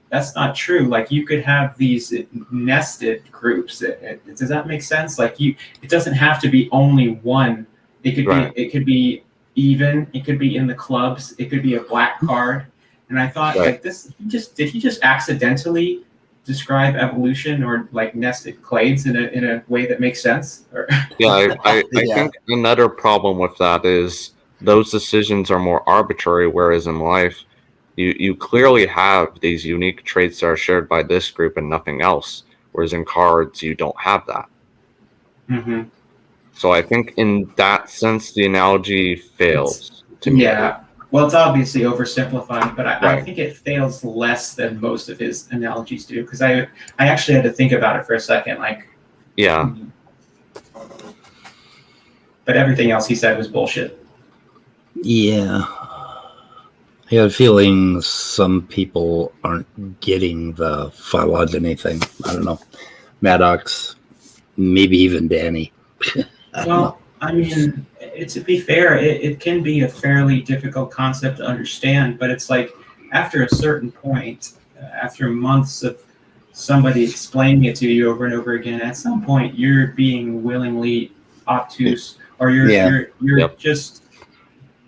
that's not true. Like you could have these nested groups. Does that make sense? Like it doesn't have to be only one. It could be even. It could be in the clubs. It could be a black card. And I thought, like this, did he just accidentally describe evolution or like nested clades in a way that makes sense? Yeah, I think another problem with that is those decisions are more arbitrary, whereas in life, you clearly have these unique traits that are shared by this group and nothing else, whereas in cards, you don't have that. Mm-hmm. So I think in that sense, the analogy fails to me. Yeah. Well, it's obviously oversimplifying, but I think it fails less than most of his analogies do, because I actually had to think about it for a second. Like, yeah. But everything else he said was bullshit. Yeah. I got a feeling some people aren't getting the phylogeny thing. I don't know. Maddox, maybe even Danny. I mean, to be fair, it can be a fairly difficult concept to understand, but it's like after a certain point, after months of somebody explaining it to you over and over again, at some point you're being willingly obtuse, or you're just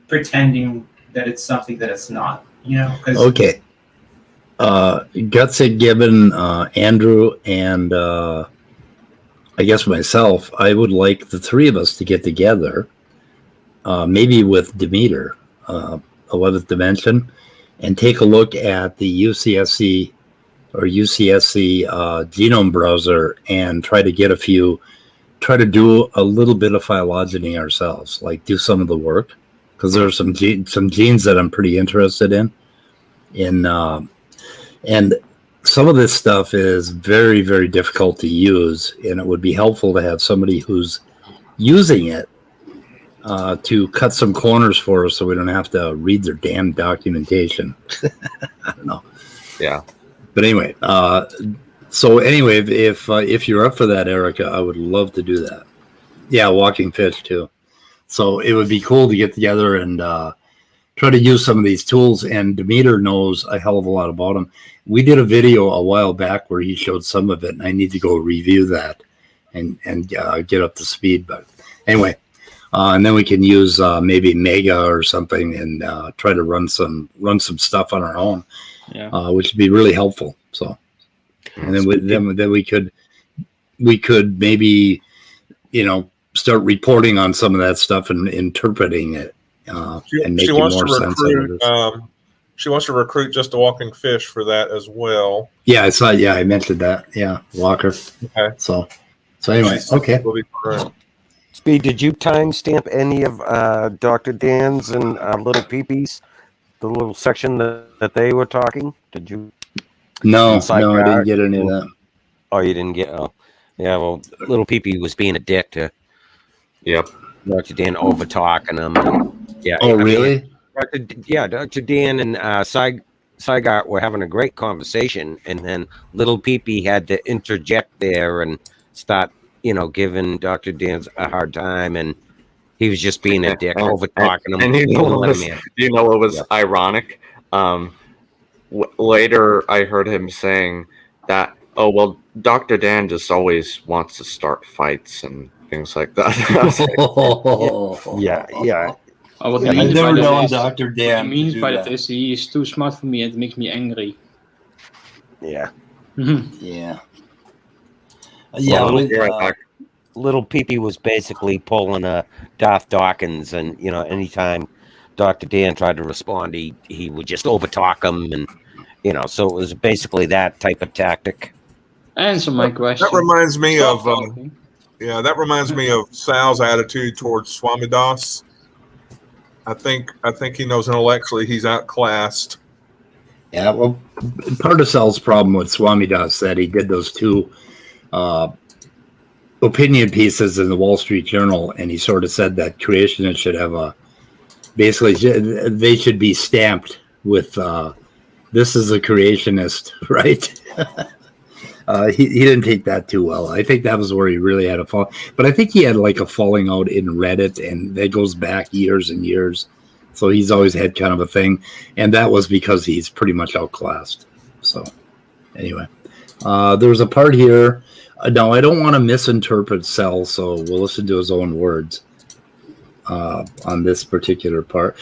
pretending that it's something that it's not. You know, 'cause Okay. Guts had given Andrew and I guess myself, I would like the three of us to get together, maybe with Demeter, 11th Dimension, and take a look at the UCSC genome browser and try to do a little bit of phylogeny ourselves, like do some of the work, because there are some genes that I'm pretty interested in. And some of this stuff is very, very difficult to use, and it would be helpful to have somebody who's using it to cut some corners for us so we don't have to read their damn documentation. I don't know. Yeah. But anyway, if you're up for that, Erica, I would love to do that. Yeah, walking fish too. So it would be cool to get together and try to use some of these tools. And Demeter knows a hell of a lot about them. We did a video a while back where he showed some of it, and I need to go review that and get up to speed. But anyway, and then we can use maybe Mega or something and try to run some stuff on our own, which would be really helpful. So, and then we could maybe, start reporting on some of that stuff and interpreting it and making more sense out of it. She wants to recruit Just a Walking Fish for that as well. Yeah, I saw. Yeah, I mentioned that. Yeah, Walker. Okay. So anyway, okay. Speed, did you timestamp any of Dr. Dan's and Little Peepee's, the little section that they were talking? Did you? No, I didn't get any of that. Oh, you didn't get? Oh, yeah. Well, Little Peepee was being a dick to. Yep. Dr. Dan over talking them. And, yeah. Oh, really? Dr. Dan and Sygart were having a great conversation, and then Little Peepee had to interject there and start, giving Dr. Dan a hard time, and he was just being a dick, over talking him. And it was ironic. Later, I heard him saying that, "Oh well, Dr. Dan just always wants to start fights and things like that." Yeah. What I've never known Dr. Dan. What he means by that is he is too smart for me and it makes me angry. Yeah. Yeah. Little Peepee was basically pulling a Darth Dawkins, and anytime Dr. Dan tried to respond, he would just overtalk him, and so it was basically that type of tactic. Answer my question. That reminds me of Sal's attitude towards Swami Das. I think he knows intellectually he's outclassed. Yeah, well, part of Sal's problem with Swami Das that he did those two opinion pieces in the Wall Street Journal, and he sort of said that creationists should have basically they should be stamped with this is a creationist, right? He didn't take that too well. I think that was where he really had a fall. But I think he had like a falling out in Reddit, and that goes back years and years. So he's always had kind of a thing. And that was because he's pretty much outclassed. So anyway, there's a part here. Now, I don't want to misinterpret Sal, so we'll listen to his own words on this particular part.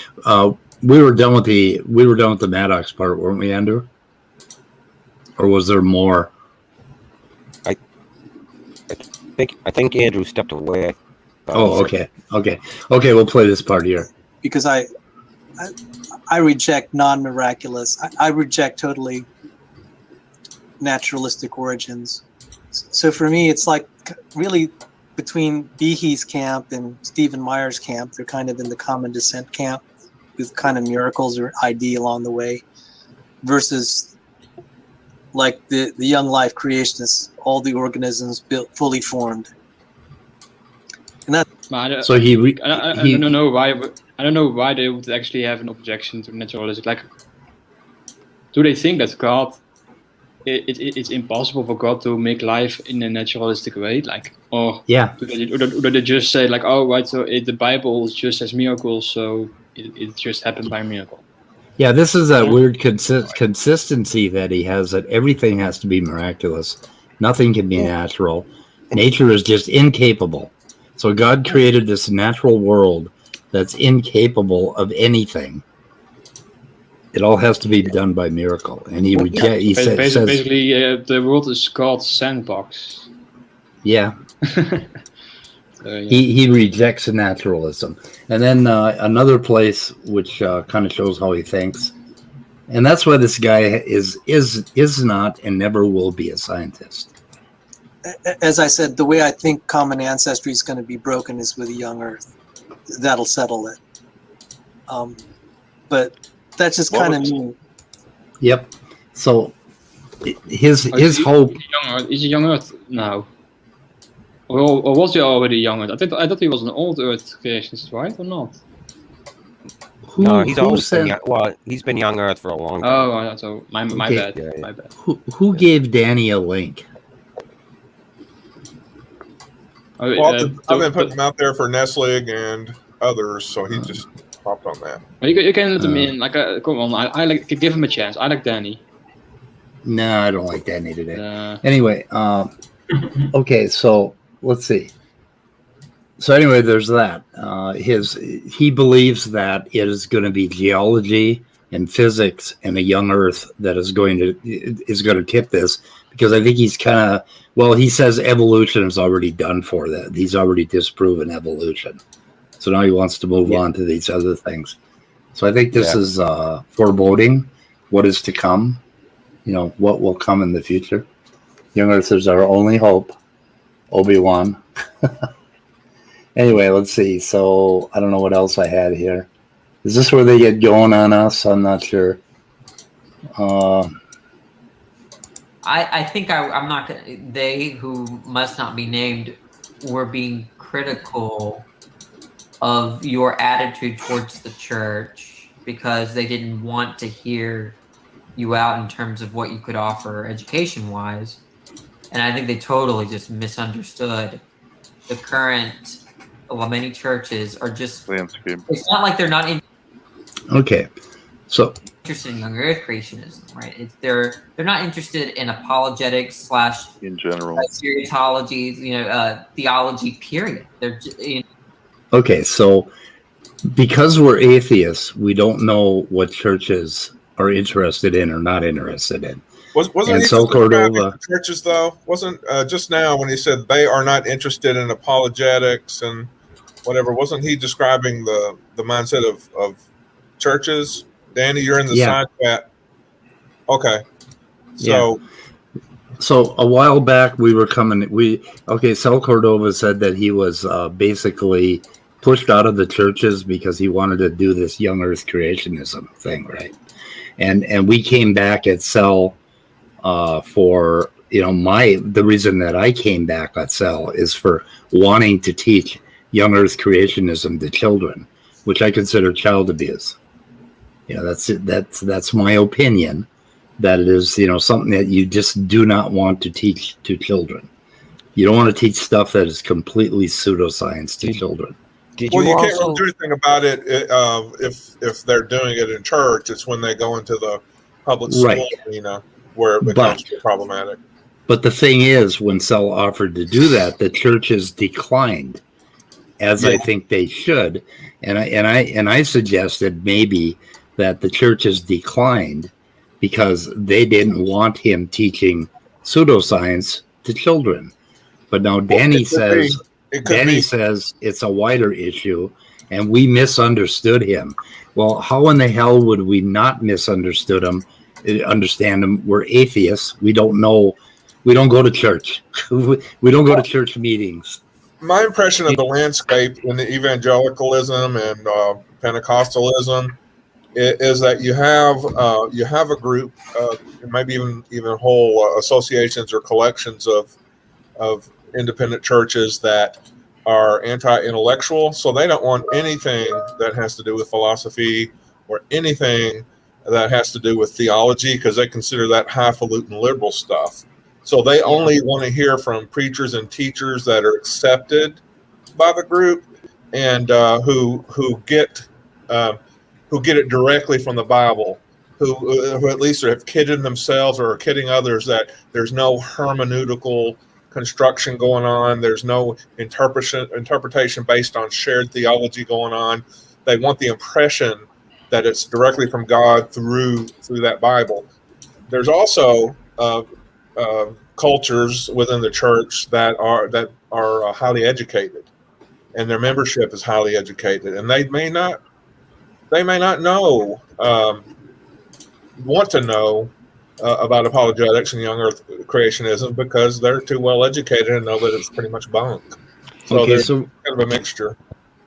We were done with the Maddox part, weren't we, Andrew? Or was there more? I think Andrew stepped away. Oh, okay. We'll play this part here. Because I reject non-miraculous. I reject totally naturalistic origins. So for me, it's like really between Behe's camp and Stephen Meyer's camp. They're kind of in the common descent camp with kind of miracles or ID along the way, versus like the young life creationists, all the organisms built fully formed. And that. So I don't know why. I don't know why they would actually have an objection to naturalistic. Like, do they think that God? It's impossible for God to make life in a naturalistic way, like, or yeah, do they just say like, oh, right, so the Bible just has miracles, so it just happened by miracle. Yeah, this is that weird consistency that he has, that everything has to be miraculous, nothing can be natural. Nature is just incapable. So God created this natural world that's incapable of anything, It all has to be done by miracle, and he reject. He says, basically, the world is God's sandbox. yeah. So, yeah. He rejects naturalism, and then another place which kind of shows how he thinks, and that's why this guy is not and never will be a scientist. As I said, the way I think common ancestry is going to be broken is with a young Earth. That'll settle it. But that's just kind of mean. Yep. So his hope. Is he young Earth now? Or was he already young Earth? I thought he was an old Earth creationist, right, or not? No, he's always been young. Well, he's been young Earth for a long time. Oh, so my bad. Yeah. My bad. Who gave Danny a link? Well, I've been putting him out there for Nestlig and others, so he just popped on that. You can let him in. Like, come on, I like give him a chance. I like Danny. No, I don't like Danny today. Anyway, okay, so let's see. So anyway, there's that. He believes that it is going to be geology and physics and a young Earth that is going to tip this, because I think he's kind of, well, he says evolution is already done for that. He's already disproven evolution. So now he wants to move on to these other things. So I think this is foreboding what is to come, what will come in the future. Young Earth is our only hope. Obi-Wan. Anyway, let's see. So I don't know what else I had here. Is this where they get going on us? I'm not sure. I think I'm not going to. They who must not be named were being critical of your attitude towards the church because they didn't want to hear you out in terms of what you could offer education-wise. And I think they totally just misunderstood the current. Well, many churches are just landscape. It's not like they're not okay. So interested in young Earth creationism, right? They're not interested in apologetics / in general seriatology, theology. Period. They're okay. So because we're atheists, we don't know what churches are interested in or not interested in. Wasn't he Sal Cordova churches though? Wasn't just now when he said they are not interested in apologetics and whatever? Wasn't he describing the mindset of churches? Danny, you're in the side chat. Okay, so so a while back we were coming. Sal Cordova said that he was basically pushed out of the churches because he wanted to do this young Earth creationism thing, right? And we came back at Sal. For the reason that I came back at Sal is for wanting to teach young Earth creationism to children, which I consider child abuse. That's my opinion. That it is something that you just do not want to teach to children. You don't want to teach stuff that is completely pseudoscience to children. You can't really do anything about it if they're doing it in church. It's when they go into the public school arena where it becomes problematic. But the thing is, when Sal offered to do that, the churches declined, as I think they should. And I suggested maybe that the churches declined because they didn't want him teaching pseudoscience to children. But now Danny says it's a wider issue, and we misunderstood him. Well, how in the hell would we not understand him? We're atheists. We don't know. We don't go to church. We don't go to church meetings. My impression of the landscape in the evangelicalism and Pentecostalism is that you have a group, maybe even whole associations or collections of independent churches that are anti-intellectual, so they don't want anything that has to do with philosophy or anything that has to do with theology, because they consider that highfalutin liberal stuff. So they only want to hear from preachers and teachers that are accepted by the group and who get it directly from the Bible, who at least have kidded themselves or are kidding others that there's no hermeneutical construction going on, there's no interpretation based on shared theology going on. They want the impression that it's directly from God through that Bible. There's also cultures within the church that are highly educated, and their membership is highly educated, and they may not know want to know about apologetics and young Earth creationism because they're too well educated and know that it's pretty much bunk. So there's kind of a mixture.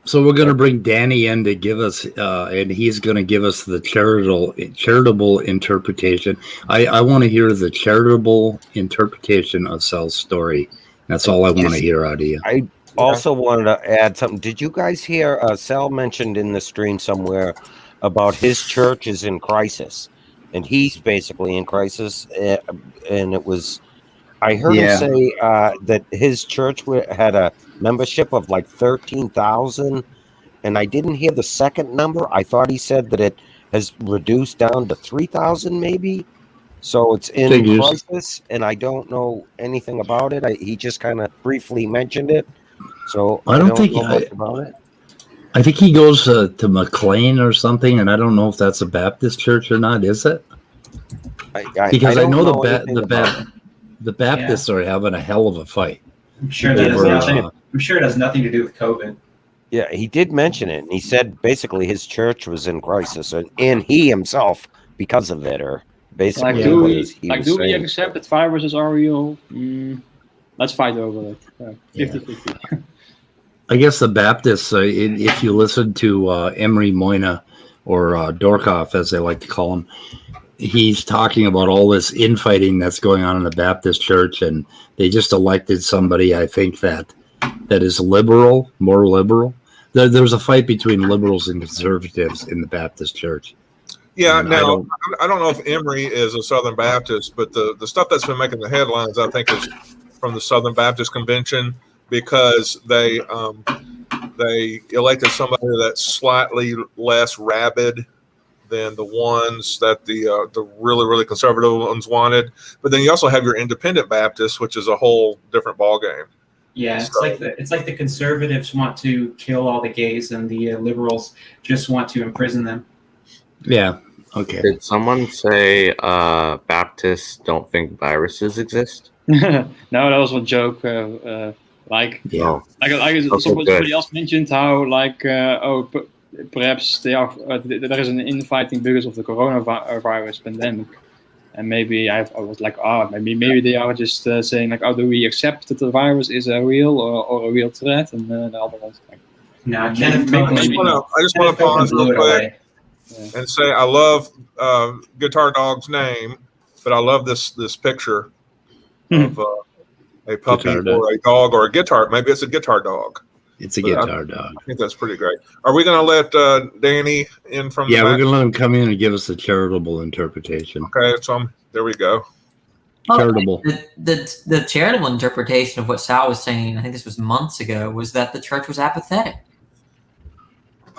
So we're going to bring Danny in to give us, and he's going to give us the charitable interpretation. I want to hear the charitable interpretation of Sal's story. That's all I want to hear out of you. I also wanted to add something. Did you guys hear Sal mentioned in the stream somewhere about his church is in crisis, and he's basically in crisis? And it was, I heard him say that his church had a membership of like 13,000, and I didn't hear the second number. I thought he said that it has reduced down to 3,000 maybe. So it's in crisis, and I don't know anything about it. He just kind of briefly mentioned it. So I don't think know much about it. I think he goes to McLean or something, and I don't know if that's a Baptist church or not. Is it? Because I know the Baptists are having a hell of a fight. I'm sure it has nothing to do with COVID. Yeah, he did mention it, and he said basically his church was in crisis, and he himself because of it, or basically. Do we accept that viruses are real? Let's fight over it. 50-50. I guess the Baptists, if you listen to Emery Moyna or Dorkoff, as they like to call him, he's talking about all this infighting that's going on in the Baptist church, and they just elected somebody, I think, that is liberal, more liberal. There's a fight between liberals and conservatives in the Baptist church. Yeah, now, I don't know if Emory is a Southern Baptist, but the stuff that's been making the headlines, I think, is from the Southern Baptist Convention, because they elected somebody that's slightly less rabid than the ones that the really, really conservative ones wanted. But then you also have your independent Baptists, which is a whole different ballgame. Yeah, it's like the conservatives want to kill all the gays, and the liberals just want to imprison them. Yeah. Okay. Did someone say Baptists don't think viruses exist? No, that was a joke. Somebody else mentioned how perhaps there is an infighting because of the coronavirus pandemic, and maybe I was like, maybe they are just saying like, do we accept that the virus is a real or a real threat? And the other one's like, no, I just want to pause real quick and say I love Guitar Dog's name, but I love this picture of a puppy or a dog or a guitar. Maybe it's a guitar dog. It's a guitar dog. I think that's pretty great. Are we going to let Danny in from the back? We're going to let him come in and give us a charitable interpretation. Okay, so there we go. Charitable. The charitable interpretation of what Sal was saying, I think this was months ago, was that the church was apathetic.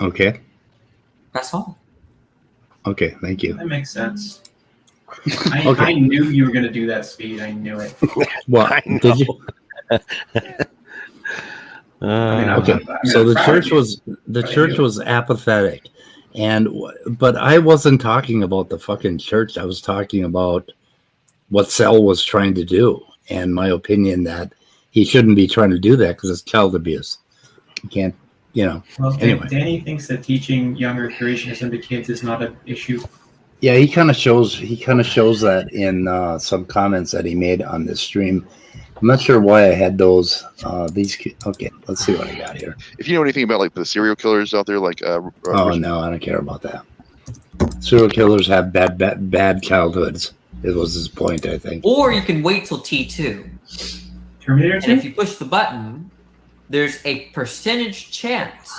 Okay. That's all. Okay, thank you. That makes sense. I knew you were going to do that, Speed. I knew it. Well, did you? Okay. So the church was apathetic, but I wasn't talking about the fucking church. I was talking about what Sal was trying to do, and my opinion that he shouldn't be trying to do that because it's child abuse. You can't, Well, anyway. Danny thinks that teaching younger creationism to kids is not an issue. Yeah, he kind of shows that in some comments that he made on this stream. I'm not sure why I had those. Okay, let's see what I got here. If you know anything about like the serial killers out there, like no, I don't care about that. Serial killers have bad childhoods. It was his point, I think. Or you can wait till T2. Terminator 2? And if you push the button, there's a percentage chance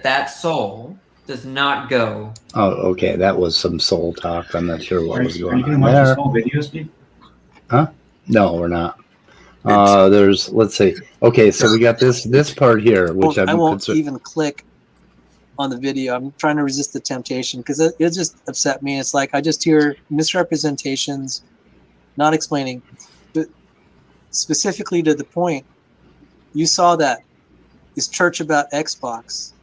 that soul does not go. Oh, okay. That was some soul talk. I'm not sure what was going on. Are you going to watch this whole video, Steve? Huh? No, we're not. Let's see. Okay, so we got this part here, which I won't even click on the video. I'm trying to resist the temptation because it just upset me. It's like I just hear misrepresentations, not explaining, but specifically to the point. You saw that. Is church about Xbox?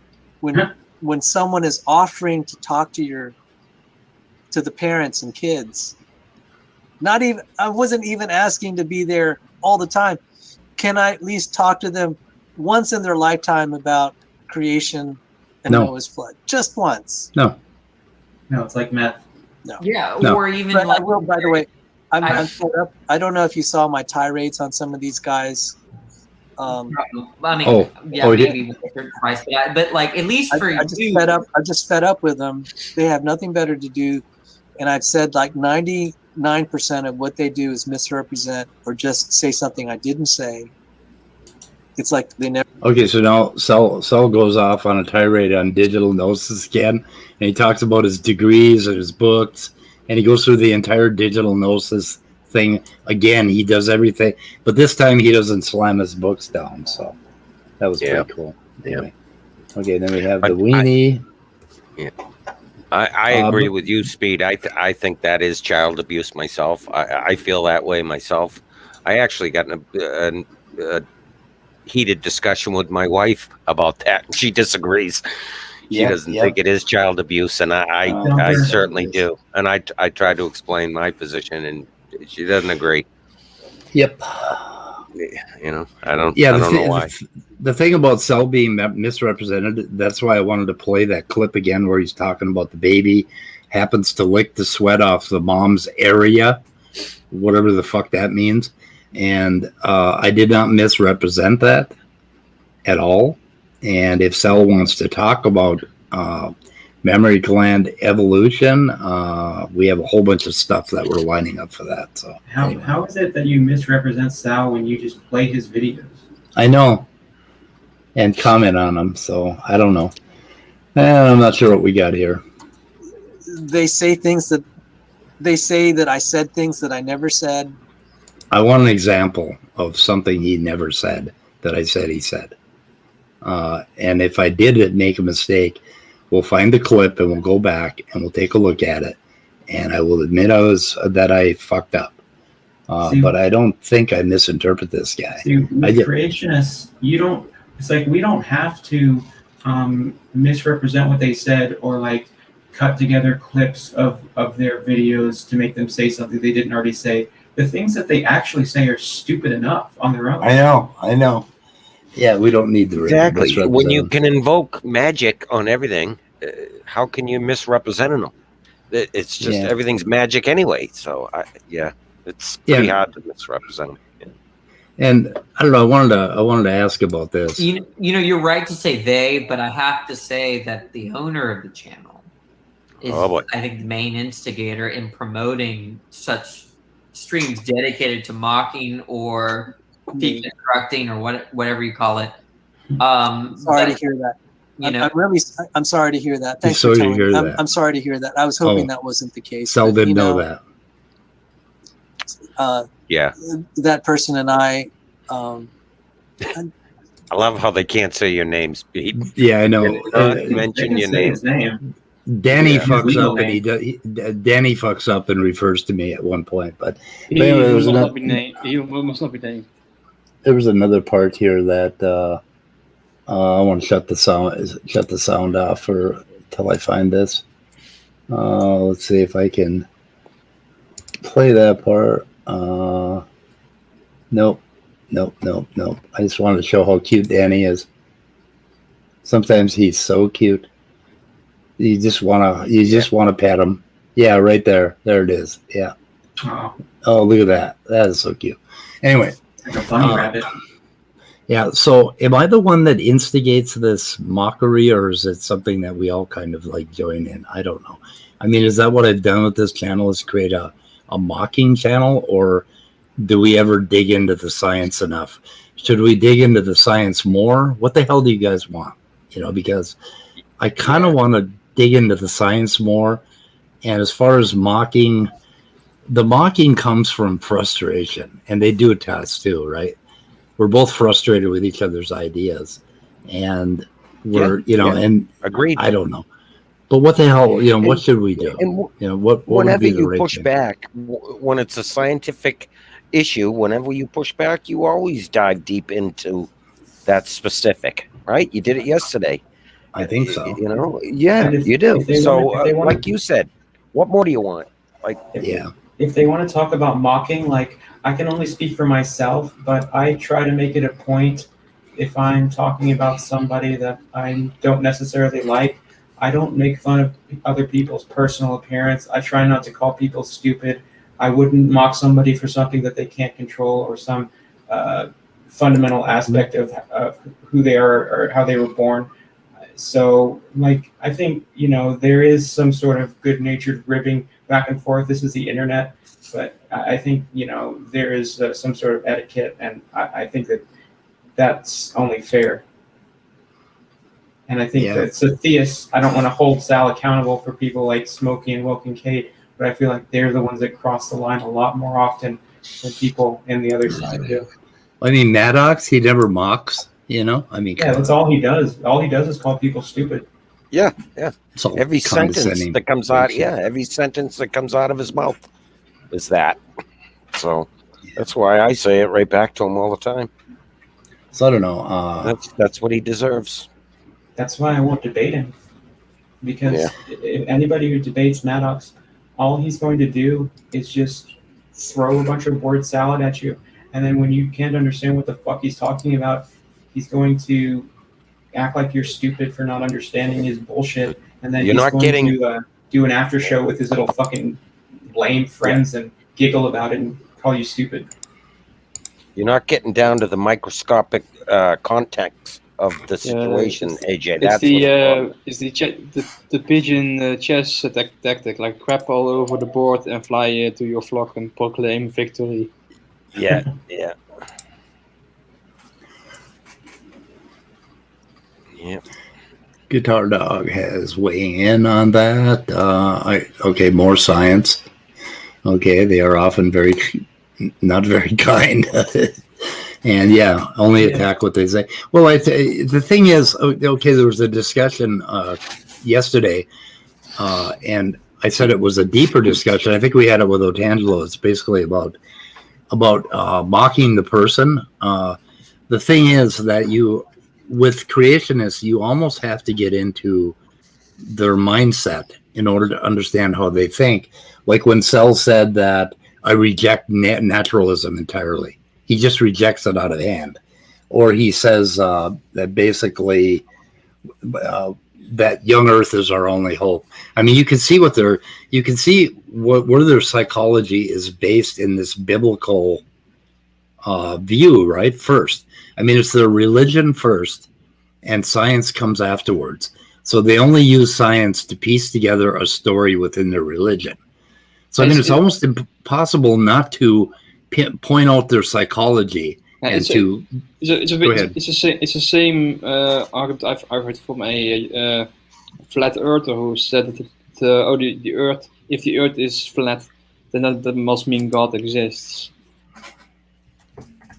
When when someone is offering to talk to the parents and kids, I wasn't even asking to be there all the time. Can I at least talk to them once in their lifetime about creation and No. Noah's flood? Just once. No. No, it's like meth. No. Yeah, No. or even But like I will, by the way, I'm fed up. I don't know if you saw my tirades on some of these guys. I mean, Oh. yeah, Oh, yeah. maybe with a certain price, but like at least for I just you, fed up. I'm just fed up with them. They have nothing better to do, and I've said like 99% of what they do is misrepresent or just say something I didn't say. It's like they never. Okay, so now Sal goes off on a tirade on digital gnosis again, and he talks about his degrees and his books, and he goes through the entire digital gnosis thing again. He does everything, but this time he doesn't slam his books down. So that was Yeah. pretty cool. Anyway. Okay, then we have But the Weenie. I agree with you, Speed. I think that is child abuse myself. I feel that way myself. I actually got in a heated discussion with my wife about that. She disagrees. She doesn't think it is child abuse, and I certainly do. And I try to explain my position, and she doesn't agree. Yep. You know, I don't know why. The thing about Sal being misrepresented, that's why I wanted to play that clip again where he's talking about the baby happens to lick the sweat off the mom's area, whatever the fuck that means. And I did not misrepresent that at all. And if Sal wants to talk about mammary gland evolution, we have a whole bunch of stuff that we're lining up for that. So How is it that you misrepresent Sal when you just play his videos? I know. And comment on them. So I don't know. I'm not sure what we got here. They say that I said things that I never said. I want an example of something he never said that I said he said. And if I did make a mistake, we'll find the clip and we'll go back and we'll take a look at it. And I will admit that I fucked up. But I don't think I misinterpret this guy. Creationists, it's like we don't have to misrepresent what they said or like cut together clips of their videos to make them say something they didn't already say. The things that they actually say are stupid enough on their own. I know. Yeah, we don't need the Exactly. When you can invoke magic on everything, how can you misrepresent them? It's just everything's magic anyway. So it's pretty hard to misrepresent them. Yeah. And I don't know. I wanted to ask about this. You know, you're right to say they, but I have to say that the owner of the channel is, I think, the main instigator in promoting such streams dedicated to mocking or deconstructing or whatever you call it. Sorry to hear that. I'm sorry to hear that. Thanks for telling me. I'm sorry to hear that. I was hoping that wasn't the case. Sal didn't know that. That person and I. I love how they can't say your name, Speed. Yeah, I know. Mention your name. Danny fucks up, and Danny fucks up and refers to me at one point. But anyway, there was another part here that I want to shut the sound off till I find this. Let's see if I can play that part. Nope. I just wanted to show how cute Danny is. Sometimes he's so cute. You just wanna pet him. Yeah, right there. There it is. Yeah. Oh, look at that. That is so cute. Anyway. Like a bunny rabbit. Yeah, so am I the one that instigates this mockery, or is it something that we all kind of like join in? I don't know. I mean, is that what I've done with this channel, is create a mocking channel, or do we ever dig into the science enough? Should we dig into the science more? What the hell do you guys want? Because I kind of want to dig into the science more. And as far as mocking, the mocking comes from frustration, and they do it to us too, right? We're both frustrated with each other's ideas, and we're, and agreed. I don't know, but what the hell, what should we do? And what whenever would be the you right push thing? back, when it's a scientific issue, whenever you push back, you always dive deep into that specific, right? You did it yesterday. I think so. You know, yeah, And if- you do. if they So, want- if they want- like you said, what more do you want? Like, If they want to talk about mocking, like, I can only speak for myself, but I try to make it a point if I'm talking about somebody that I don't necessarily like. I don't make fun of other people's personal appearance. I try not to call people stupid. I wouldn't mock somebody for something that they can't control or some fundamental aspect of who they are or how they were born. So, like, I think, you know, there is some sort of good-natured ribbing back and forth. This is the internet, but I think, you know, there is some sort of etiquette, and I think that that's only fair. And I think that so theists, I don't want to hold Sal accountable for people like Smokey and Wilk and Kate, but I feel like they're the ones that cross the line a lot more often than people in the other side do. I mean, Maddox, he never mocks, you know? I mean, Yeah, that's all he does. All he does is call people stupid. yeah. It's all Every sentence condescending that comes out, bullshit. every sentence that comes out of his mouth is that. So that's why I say it right back to him all the time. So I don't know. That's what he deserves. That's why I won't debate him. Because if anybody who debates Maddox, all he's going to do is just throw a bunch of word salad at you. And then when you can't understand what the fuck he's talking about, he's going to act like you're stupid for not understanding his bullshit. And then You're he's not going getting- to do an after show with his little fucking lame friends and giggle about it and call you stupid. You're not getting down to the microscopic context of the situation, AJ. It's That's the pigeon chess tactic, like crap all over the board and fly to your flock and proclaim victory. Yeah. Guitar Dog has weighing in on that. Okay, more science. Okay, they are often not very kind. And only attack what they say. Well, the thing is, okay, there was a discussion yesterday, and I said it was a deeper discussion. I think we had it with Otangelo. It's basically about mocking the person. The thing is that with creationists, you almost have to get into their mindset in order to understand how they think. Like when Sal said that I reject naturalism entirely. He just rejects it out of hand. Or he says that basically that young Earth is our only hope. I mean, you can see where their psychology is based in this biblical view, right? First. I mean, it's their religion first, and science comes afterwards. So they only use science to piece together a story within their religion. So I mean, it's almost impossible not to point out their psychology and to. It's the same argument I've heard from a flat earther who said that the Earth, if the Earth is flat, then that must mean God exists.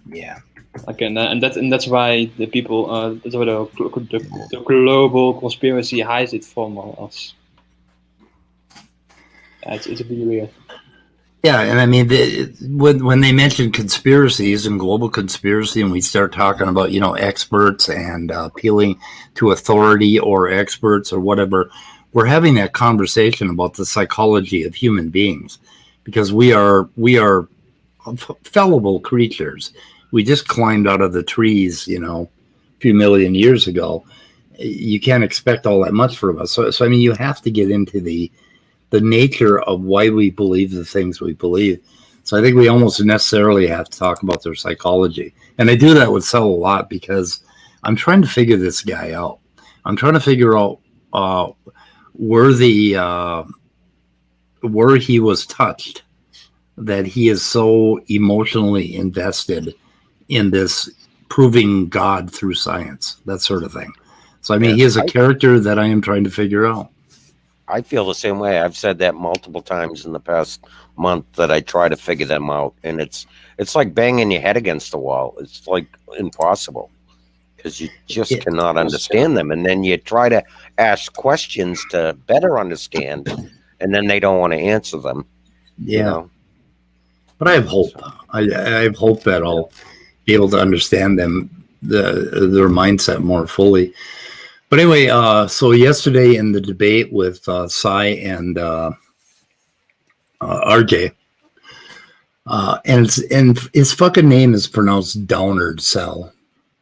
Yeah. Okay, and that's why the people, that's why the global conspiracy hides it from us. It's a bit weird. Yeah, and I mean, when they mention conspiracies and global conspiracy, and we start talking about experts and appealing to authority or experts or whatever, we're having that conversation about the psychology of human beings, because we are fallible creatures. We just climbed out of the trees, a few million years ago. You can't expect all that much from us. So I mean, you have to get into the nature of why we believe the things we believe. So I think we almost necessarily have to talk about their psychology. And I do that with Sal a lot because I'm trying to figure this guy out. I'm trying to figure out where he was touched, that he is so emotionally invested in this proving God through science, that sort of thing. So I mean, he is a character that I am trying to figure out. I feel the same way. I've said that multiple times in the past month that I try to figure them out, and it's like banging your head against the wall. It's like impossible because you just cannot understand them, and then you try to ask questions to better understand, and then they don't want to answer them. Yeah, but I have hope. I have hope that I'll be able to understand their mindset more fully. But anyway, so yesterday in the debate with Cy and RJ, and his fucking name is pronounced Downard Sal.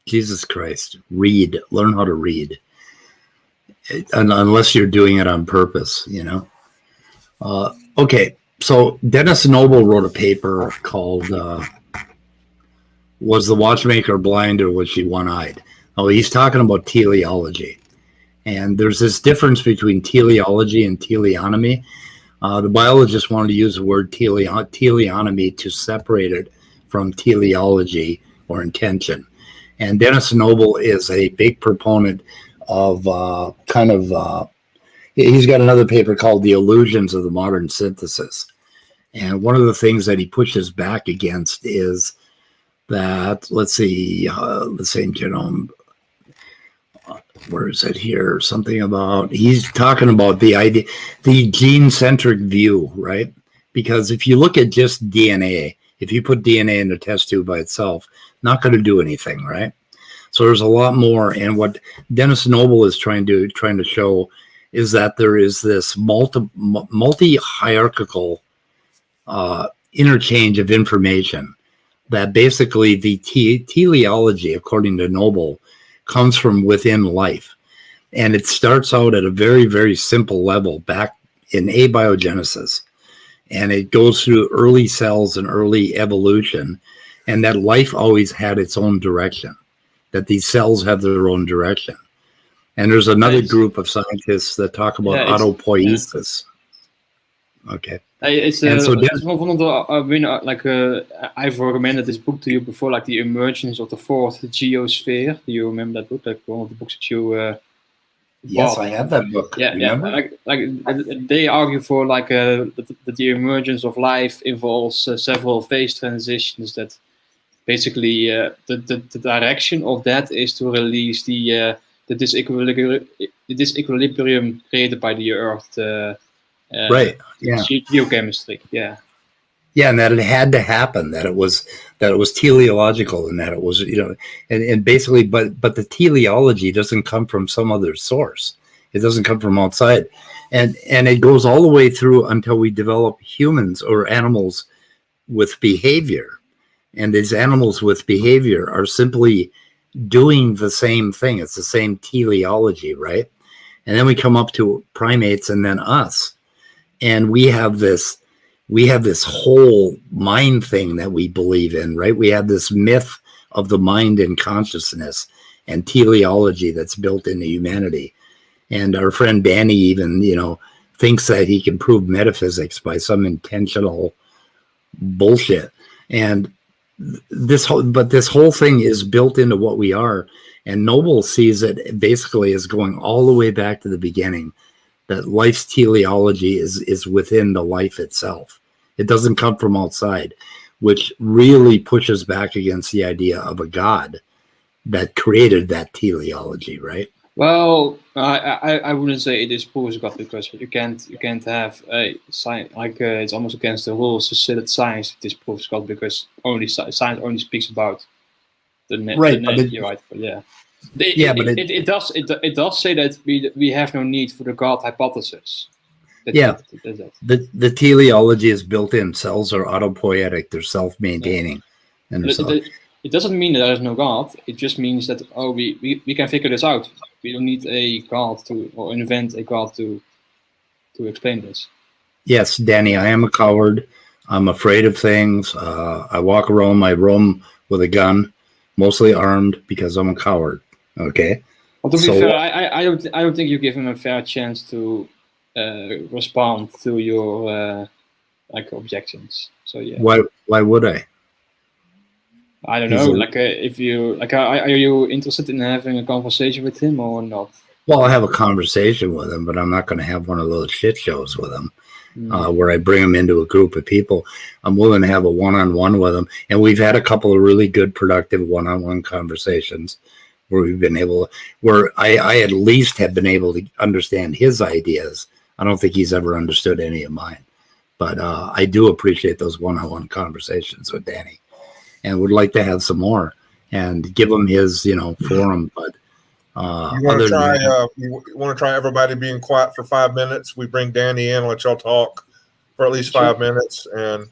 Jesus Christ. Read. Learn how to read. Unless you're doing it on purpose, you know. Okay, so Denis Noble wrote a paper called Was the Watchmaker Blind or Was She One-Eyed? Oh, he's talking about teleology. And there's this difference between teleology and teleonomy. The biologist wanted to use the word teleonomy to separate it from teleology or intention. And Denis Noble is a big proponent of he's got another paper called The Illusions of the Modern Synthesis. And one of the things that he pushes back against is that, let's see, the same genome, where is it here? Something about, he's talking about the idea, the gene-centric view, right? Because if you look at just DNA, if you put DNA in a test tube by itself, not going to do anything, right? So there's a lot more. And what Denis Noble is trying to show is that there is this multi-hierarchical interchange of information, that basically the teleology, according to Noble, comes from within life. And it starts out at a very, very simple level back in abiogenesis. And it goes through early cells and early evolution. And that life always had its own direction, that these cells have their own direction. And there's another group of scientists that talk about autopoiesis. Yeah. Okay. It's one of the I've recommended this book to you before, like The Emergence of the Fourth Geosphere. Do you remember that book? Like one of the books that you yes, I have that book. Yeah, remember? Like they argue for that the emergence of life involves several phase transitions. That basically the direction of that is to release the disequilibrium created by the Earth. Right. Yeah. Geochemistry. Yeah. Yeah, and that it had to happen. That it was teleological, and that it was, you know, and basically, but the teleology doesn't come from some other source. It doesn't come from outside, and it goes all the way through until we develop humans or animals with behavior, and these animals with behavior are simply doing the same thing. It's the same teleology, right? And then we come up to primates, and then us. And we have this whole mind thing that we believe in, right? We have this myth of the mind and consciousness and teleology that's built into humanity. And our friend Danny even, you know, thinks that he can prove metaphysics by some intentional bullshit. And this whole thing is built into what we are. And Noble sees it basically as going all the way back to the beginning, that life's teleology is within the life itself. It doesn't come from outside, which really pushes back against the idea of a God that created that teleology, right? Well, I wouldn't say it is proves God, because you can't have a science it's almost against the rules to say that science disproves God, because science only speaks about the net. Right, Right? But yeah. It does say that we have no need for the God hypothesis. The teleology is built in. Cells are autopoietic; they're self-maintaining. It doesn't mean that there is no God. It just means that we can figure this out. We don't need a God or invent a God to explain this. Yes, Danny, I am a coward. I'm afraid of things. I walk around my room with a gun, mostly armed, because I'm a coward. Okay. Well, to be fair, I don't think you give him a fair chance to respond to your objections. So yeah. Why would I? I don't know. If you are you interested in having a conversation with him or not? Well, I have a conversation with him, but I'm not going to have one of those shit shows with him. Where I bring him into a group of people. I'm willing to have a one-on-one with him, and we've had a couple of really good, productive one-on-one conversations where we've been able, where I at least have been able to understand his ideas. I don't think he's ever understood any of mine, but I do appreciate those one-on-one conversations with Danny, and would like to have some more and give him his, forum. But You want to other than try? that, You want to try everybody being quiet for 5 minutes? We bring Danny in, let y'all talk for at least 5 minutes, and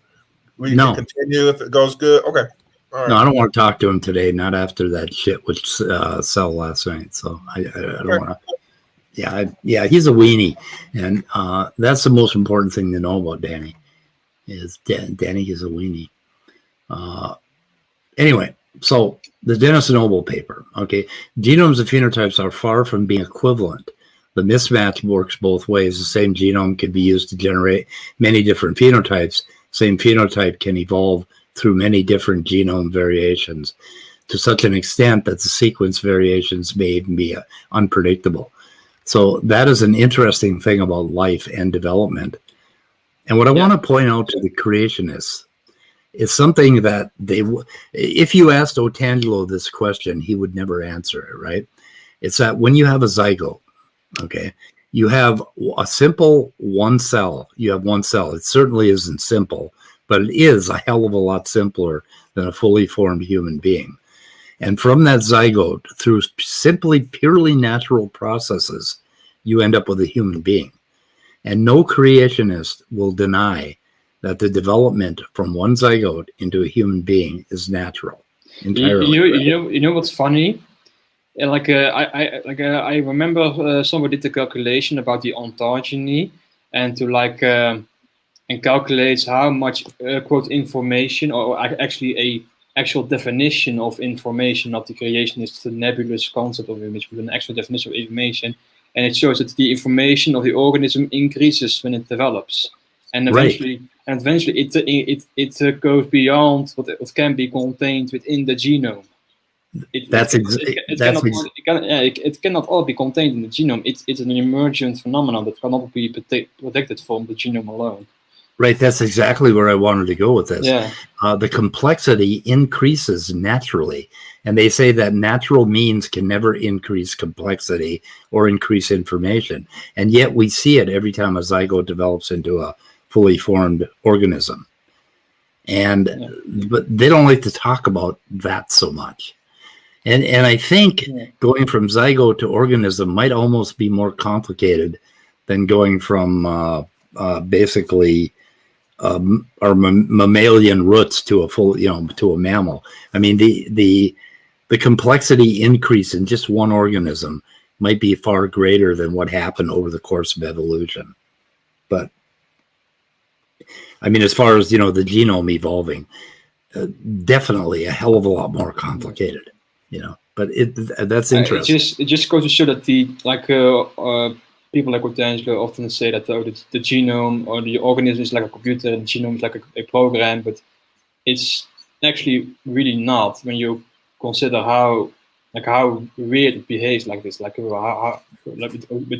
we No. can continue if it goes good. Okay. All right. no, I don't want to talk to him today. Not after that shit with Sal last night. So I don't want to. Yeah, he's a weenie, and that's the most important thing to know about Danny. Is Danny is a weenie. Anyway, so the Denis Noble paper. Okay, genomes and phenotypes are far from being equivalent. The mismatch works both ways. The same genome can be used to generate many different phenotypes. Same phenotype can evolve through many different genome variations to such an extent that the sequence variations may even be unpredictable. So that is an interesting thing about life and development. And what I want to point out to the creationists is something that if you asked Otangelo this question, he would never answer it, right? It's that when you have a zygote, okay, you have a simple one cell. You have one cell. It certainly isn't simple, but it is a hell of a lot simpler than a fully formed human being. And from that zygote, through simply purely natural processes, you end up with a human being. And no creationist will deny that the development from one zygote into a human being is natural. Entirely. You know what's funny? I remember somebody did the calculation about the ontogeny and to and calculates how much quote information or actually a actual definition of information of the creation is the nebulous concept of image with an actual definition of information, and it shows that the information of the organism increases when it develops, and eventually it goes beyond what can be contained within the genome. It cannot all be contained in the genome. It's an emergent phenomenon that cannot be predicted from the genome alone. Right, that's exactly where I wanted to go with this. Yeah. The complexity increases naturally, and they say that natural means can never increase complexity or increase information, and yet we see it every time a zygote develops into a fully formed organism. But they don't like to talk about that so much. And I think going from zygote to organism might almost be more complicated than going from basically our mammalian roots to a full, to a mammal. I mean, the complexity increase in just one organism might be far greater than what happened over the course of evolution. But I mean, as far as, the genome evolving, definitely a hell of a lot more complicated, but that's interesting. It just goes to show that people like Otangelo often say that the genome or the organism is like a computer, and the genome is like a program, but it's actually really not when you consider how weird it behaves like this. With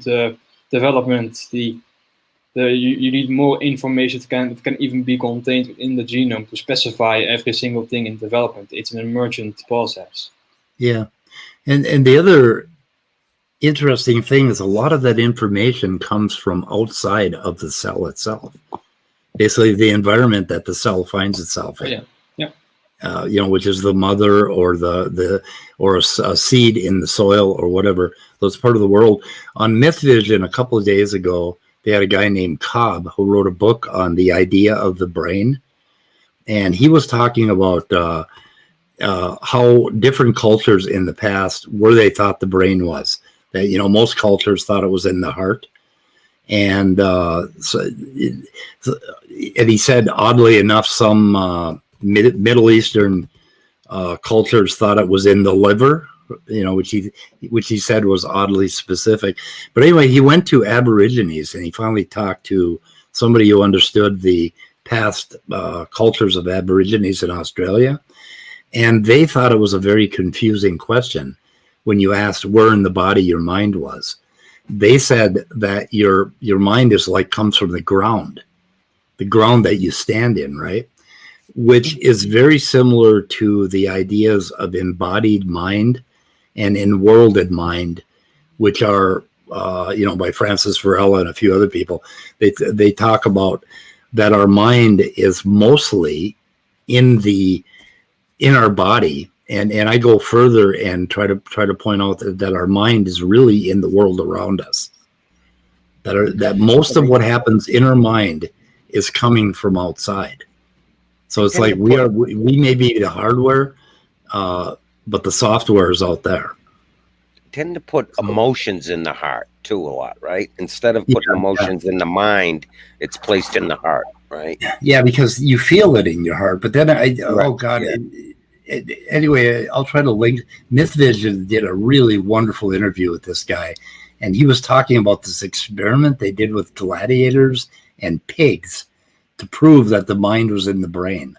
the development, you need more information that can even be contained within the genome to specify every single thing in development. It's an emergent process. Yeah, and the other interesting thing is a lot of that information comes from outside of the cell itself. Basically, the environment that the cell finds itself in. Which is the mother or a seed in the soil or whatever. So it's part of the world. On Myth Vision a couple of days ago, they had a guy named Cobb who wrote a book on the idea of the brain, and he was talking about how different cultures in the past, where they thought the brain was. That most cultures thought it was in the heart, and and he said, oddly enough, some Middle Eastern cultures thought it was in the liver, which he said was oddly specific. But anyway, he went to Aborigines and he finally talked to somebody who understood the past cultures of Aborigines in Australia, and they thought it was a very confusing question. When you asked where in the body your mind was, they said that your mind comes from the ground that you stand in, right? Which is very similar to the ideas of embodied mind and enworlded mind, which are, by Francis Varela and a few other people. They talk about that our mind is mostly in our body, and I go further and try to point out that our mind is really in the world around us. That most of what happens in our mind is coming from outside. So it's like we may be the hardware, but the software is out there. Tend to put emotions in the heart too a lot, right? Instead of putting emotions in the mind, it's placed in the heart, right? Yeah, because you feel it in your heart. But then oh God. Yeah. Anyway, I'll try to link. MythVision did a really wonderful interview with this guy, and he was talking about this experiment they did with gladiators and pigs to prove that the mind was in the brain,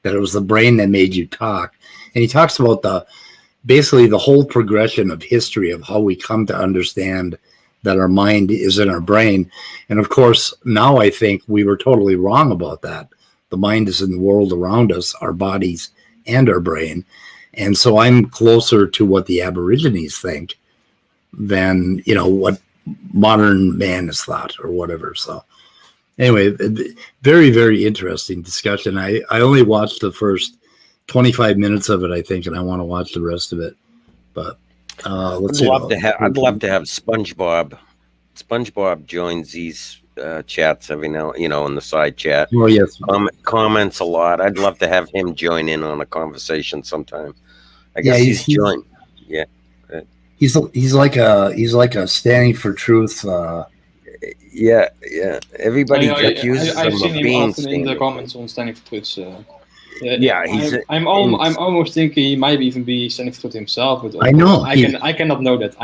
that it was the brain that made you talk. And he talks about basically the whole progression of history of how we come to understand that our mind is in our brain. And of course, now I think we were totally wrong about that. The mind is in the world around us, our bodies and our brain. And so I'm closer to what the Aborigines think than, what modern man has thought or whatever. So anyway, very, very interesting discussion. I only watched the first 25 minutes of it, I think, and I want to watch the rest of it. But let's see. I'd love to have SpongeBob. SpongeBob joins these chats every now, in the side chat. Oh yes, comments a lot. I'd love to have him join in on a conversation sometime. I guess he's joined. Yeah, he's like a standing for truth. Yeah. Everybody accuses I've him seen of him being often in the comments on Standing for Truth. I'm he's almost thinking he might even be Standing for Truth himself. But I know I cannot know that.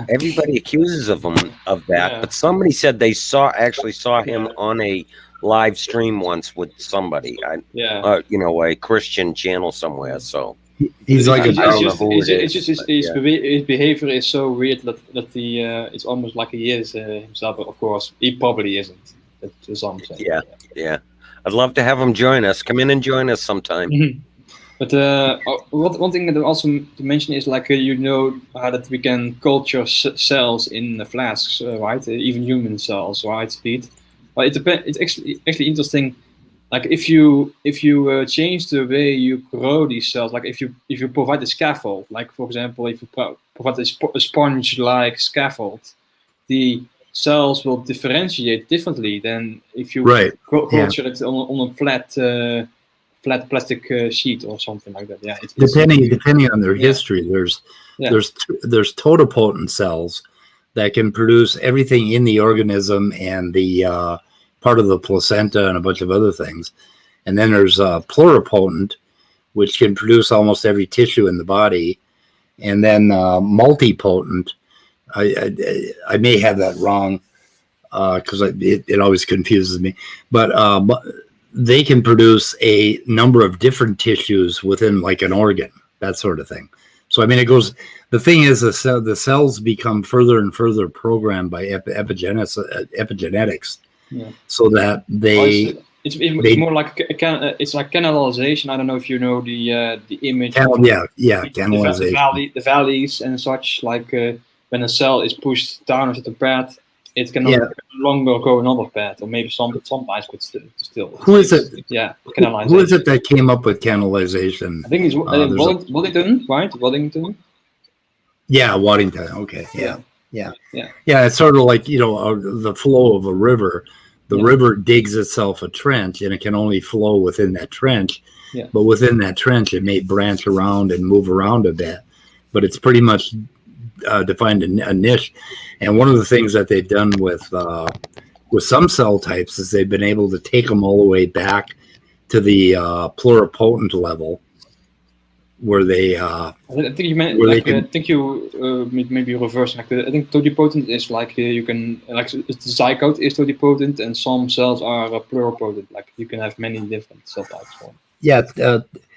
Everybody accuses of him of that, but somebody said they actually saw him on a live stream once with somebody. A Christian channel somewhere. So he's like it's just his behavior is so weird that he it's almost like he is himself. But of course, he probably isn't. That's all I'm saying. Yeah. I'd love to have him join us. Come in and join us sometime. Mm-hmm. But one thing that also to mention is that we can culture cells in flasks, right? Even human cells, right, Pete? But it's actually interesting. Like if you change the way you grow these cells, like if you provide a scaffold, like for example, if you provide a sponge-like scaffold, the cells will differentiate differently than if you culture it on a flat plastic sheet or something like that. Yeah, depending on their history, there's totipotent cells that can produce everything in the organism and the part of the placenta and a bunch of other things. And then there's pluripotent, which can produce almost every tissue in the body. And then multipotent, I may have that wrong because it always confuses me. But they can produce a number of different tissues within like an organ, that sort of thing. So, I mean, it goes, the thing is the cells become further and further programmed by epigenetics. Yeah. So that it's more like it's like canalization. I don't know if you know the image. Canalization. The valleys and such. Like when a cell is pushed down into the bed, it can no longer go another path, or maybe sometimes could still. Who is it? Yeah, canalization. Who is it that came up with canalization? I think it's Waddington, right? Waddington. Yeah, Waddington. Okay. Yeah. It's sort of like the flow of a river. The river digs itself a trench, and it can only flow within that trench. Yeah. But within that trench, it may branch around and move around a bit. But it's pretty much defined a niche. And one of the things that they've done with some cell types is they've been able to take them all the way back to the pluripotent level, where they I think you meant I think you maybe reversing. I think totipotent is like you can the zygote is totipotent, and some cells are pluripotent. Like you can have many different cell types.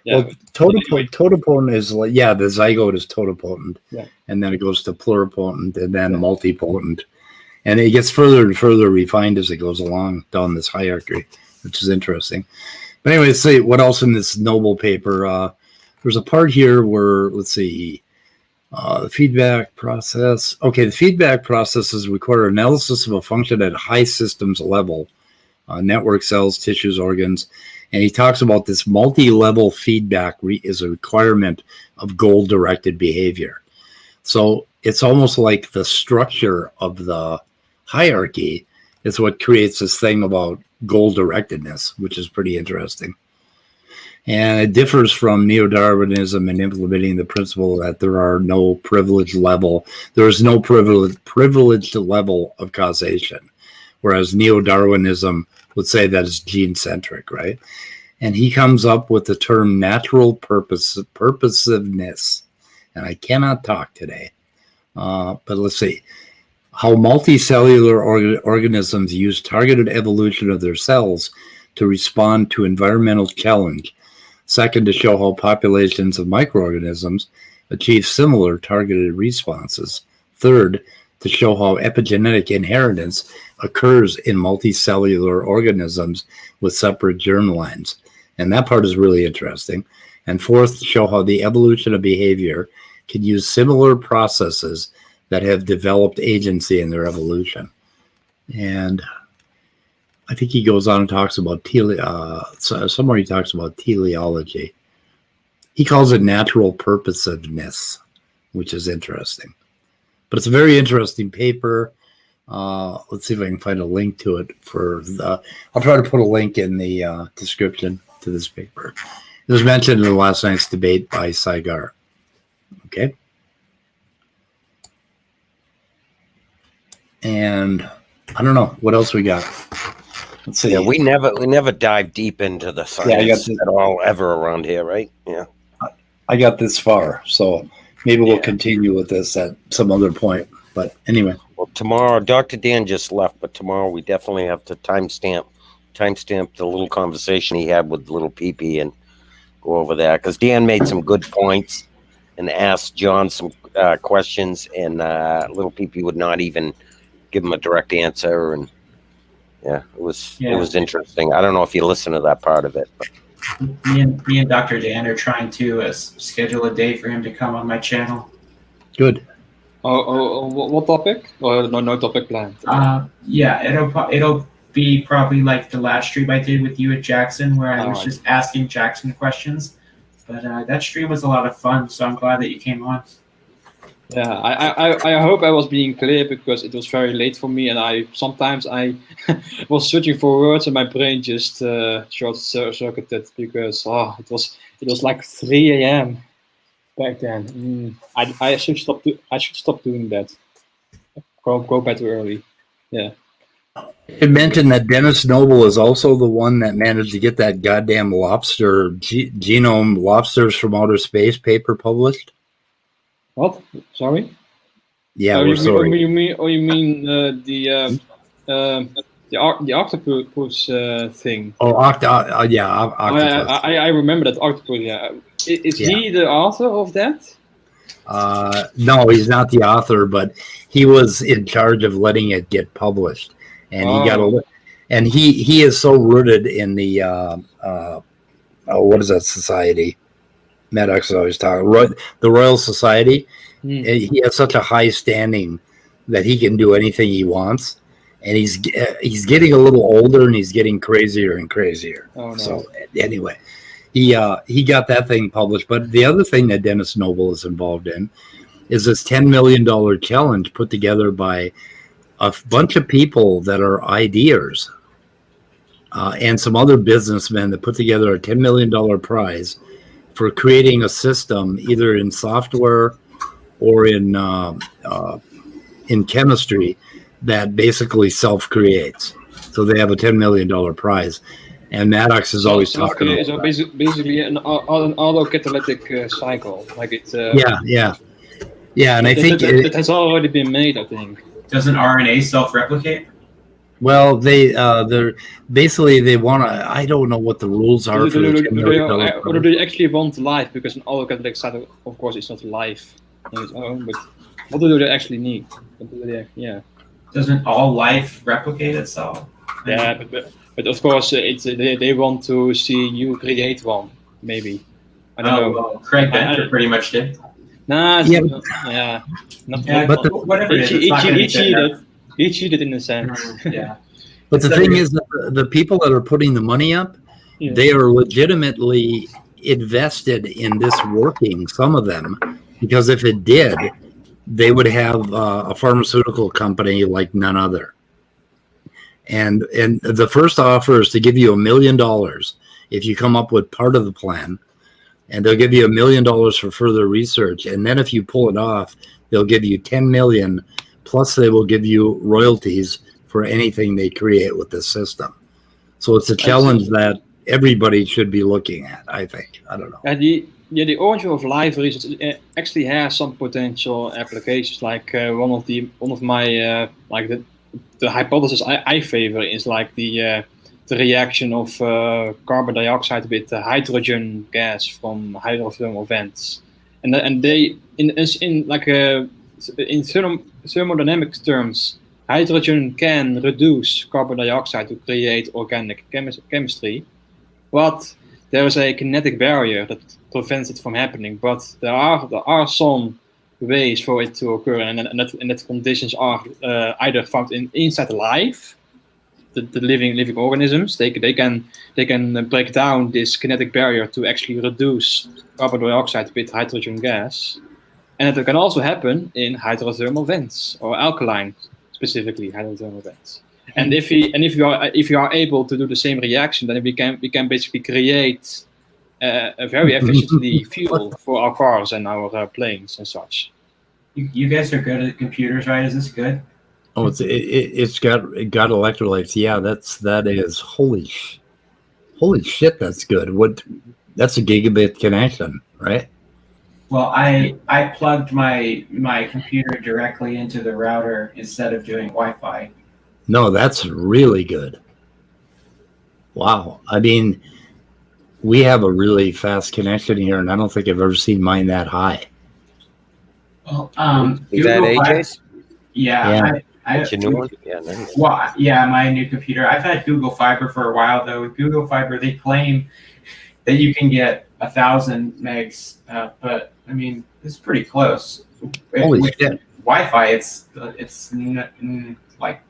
Well, totipotent is like the zygote is totipotent, and then it goes to pluripotent, and then multipotent, and it gets further and further refined as it goes along down this hierarchy, which is interesting. But anyway, let's see what else in this Noble paper. There's a part here where, let's see, the feedback process. Okay, the feedback processes require analysis of a function at high systems level, network cells, tissues, organs, And he talks about this multi-level feedback is a requirement of goal-directed behavior. So it's almost like the structure of the hierarchy is what creates this thing about goal-directedness, which is pretty interesting. And it differs from neo-Darwinism in implementing the principle that there is no privileged level of causation, whereas neo-Darwinism would say that it's gene-centric, right? And he comes up with the term natural purposiveness. And I cannot talk today, but let's see. How multicellular organisms use targeted evolution of their cells to respond to environmental challenge. Second, to show how populations of microorganisms achieve similar targeted responses. Third, to show how epigenetic inheritance occurs in multicellular organisms with separate germlines. And that part is really interesting. And fourth, to show how the evolution of behavior can use similar processes that have developed agency in their evolution. And I think he goes on and talks about somewhere he talks about teleology. He calls it natural purposiveness, which is interesting. But it's a very interesting paper. Let's see if I can find a link to it I'll try to put a link in the description to this paper. It was mentioned in last night's debate by Saigar. Okay. And I don't know what else we got. Let's see. Yeah, we never dive deep into the science at all ever around here, right? Yeah. I got this far, so maybe we'll continue with this at some other point. But anyway. Well, tomorrow, Dr. Dan just left, but tomorrow we definitely have to timestamp the little conversation he had with Little Peepee and go over that, because Dan made some good points and asked John some questions, and Little Peepee would not even give him a direct answer, and it was interesting. I don't know if you listened to that part of it. But. Me and Dr. Dan are trying to schedule a day for him to come on my channel. Good. What topic? Or no topic planned? It'll be probably like the last stream I did with you at Jackson, where I was just asking Jackson questions. But that stream was a lot of fun, so I'm glad that you came on. Yeah, I hope I was being clear, because it was very late for me, and I was searching for words and my brain just short-circuited, because it was like 3 a.m. back then. I should stop doing that. Go bed too early. Yeah. It mentioned that Denis Noble is also the one that managed to get that goddamn lobster genome lobsters from outer space paper published. What? Sorry? Yeah, you mean the octopus thing? Oh, octopus. I remember that octopus. Yeah, is he the author of that? No, he's not the author, but he was in charge of letting it get published, and he is so rooted in the what is that society? Maddox is always talking the Royal Society. He has such a high standing that he can do anything he wants, and he's getting a little older, and he's getting crazier and crazier. Oh, no. So anyway, he got that thing published. But the other thing that Denis Noble is involved in is this $10 million challenge put together by a bunch of people that are ideas and some other businessmen that put together a $10 million prize for creating a system, either in software or in chemistry, that basically self-creates. So they have a $10 million prize, and Maddox is always talking about so basically an autocatalytic cycle, like it's. Yeah, and I think it has already been made. I think. Doesn't RNA self-replicate? Well, they're basically they want to. I don't know what the rules are for the $10 million. Or do they actually want life? Because an autocatalytic cycle, of course, it's not life on its own. But what do they actually need? Doesn't all life replicate itself? Yeah, but of course, they want to see you create one. Maybe. I don't know. Well, Craig Venter pretty much did. Nah. But whatever it is, he cheated in a sense. Yeah. But the thing is that the people that are putting the money up Yeah. they are legitimately invested in this working, some of them, because if it did, they would have a pharmaceutical company like none other. And the first offer is to give you $1 million if you come up with part of the plan, and they'll give you $1 million for further research. And then if you pull it off, they'll give you 10 million, plus they will give you royalties for anything they create with the system. So it's a challenge that everybody should be looking at, I think. I don't know. The origin of life research actually has some potential applications. Like one of my like the hypothesis I favor is like the reaction of carbon dioxide with hydrogen gas from hydrothermal vents, and they in thermodynamics terms, hydrogen can reduce carbon dioxide to create organic chemistry, but there is a kinetic barrier that prevents it from happening. But there are some ways for it to occur, and that conditions are either found inside life, the living organisms. They can break down this kinetic barrier to actually reduce carbon dioxide with hydrogen gas, and it can also happen in hydrothermal vents, or alkaline specifically hydrothermal vents. And if you are able to do the same reaction, then we can basically create a very efficiently fuel for our cars and our planes and such. You guys are good at computers, right? Is this good? Oh, it's got electrolytes. Yeah, that is holy shit. That's good. That's a gigabit connection, right? Well, I plugged my computer directly into the router instead of doing Wi-Fi. No, that's really good. Wow. I mean, we have a really fast connection here, and I don't think I've ever seen mine that high. Well, Is that AJ's? Yeah. That's your new one? Yeah, nice. Well, yeah, my new computer. I've had Google Fiber for a while, though. With Google Fiber, they claim that you can get 1,000 megs, but I mean, it's pretty close. Holy with shit! Wi-Fi, it's like.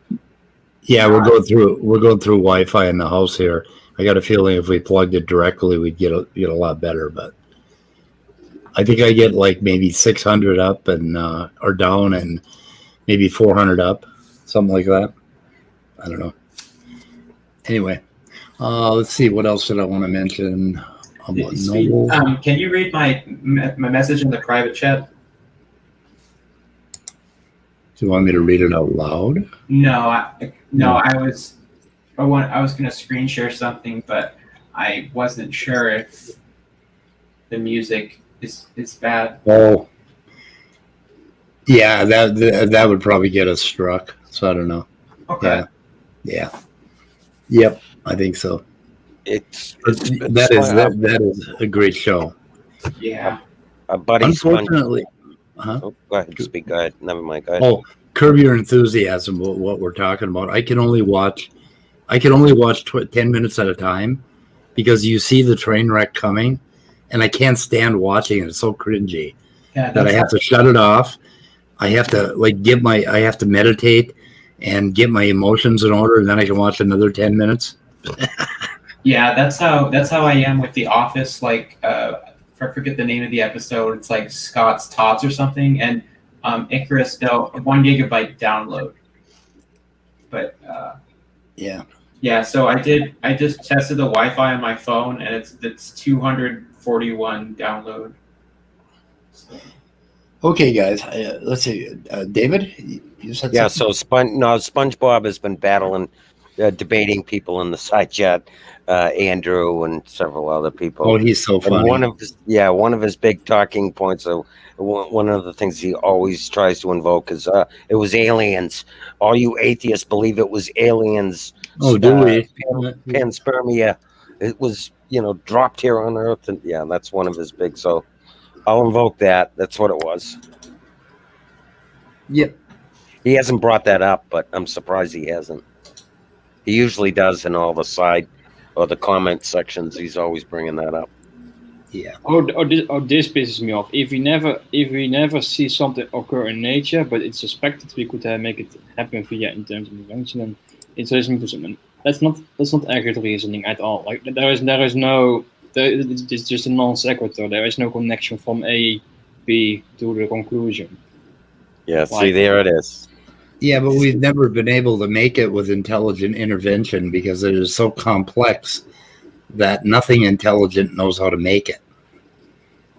Yeah, we're going through Wi-Fi in the house here. I got a feeling if we plugged it directly, we'd get a lot better. But I think I get like maybe 600 up and or down, and maybe 400 up, something like that. I don't know. Anyway, let's see. What else did I want to mention about Noble? Can you read my message in the private chat? Do you want me to read it out loud? No, I was going to screen share something, but I wasn't sure if the music is bad. Oh, yeah, that would probably get us struck. So I don't know. Okay. Yeah. Yep, I think so. That is a great show. Yeah. A buddy. Unfortunately. Oh, go ahead, speak. Go ahead. Never mind. Go ahead. Oh, curb your enthusiasm. What we're talking about. I can only watch 10 minutes at a time, because you see the train wreck coming, and I can't stand watching it. It's so cringy that I have to shut it off. I have to I have to meditate and get my emotions in order, and then I can watch another 10 minutes. Yeah, that's how I am with The Office. Like, I forget the name of the episode. It's like Scott's Tots or something, and Icarus 1 gigabyte download. But yeah. So I just tested the Wi-Fi on my phone, and it's 241 download. So. Okay, guys. Let's see. David, you said something? So SpongeBob has been battling, debating people in the side chat, Andrew and several other people. Oh, he's so funny. And one of his big talking points. One of the things he always tries to invoke is it was aliens. All you atheists believe it was aliens. Oh, do we? Panspermia. It was dropped here on Earth, and that's one of his big. So I'll invoke that. That's what it was. Yep. He hasn't brought that up, but I'm surprised he hasn't. He usually does in all the side or the comment sections. He's always bringing that up. Yeah. This pisses me off. If we never see something occur in nature, but it's suspected we could make it happen via intelligent intervention, and it's listening to some that's not accurate reasoning at all. Like it's just a non sequitur. There is no connection from A, B to the conclusion. Yeah, see, there it is. Yeah, but we've never been able to make it with intelligent intervention because it is so complex that nothing intelligent knows how to make it.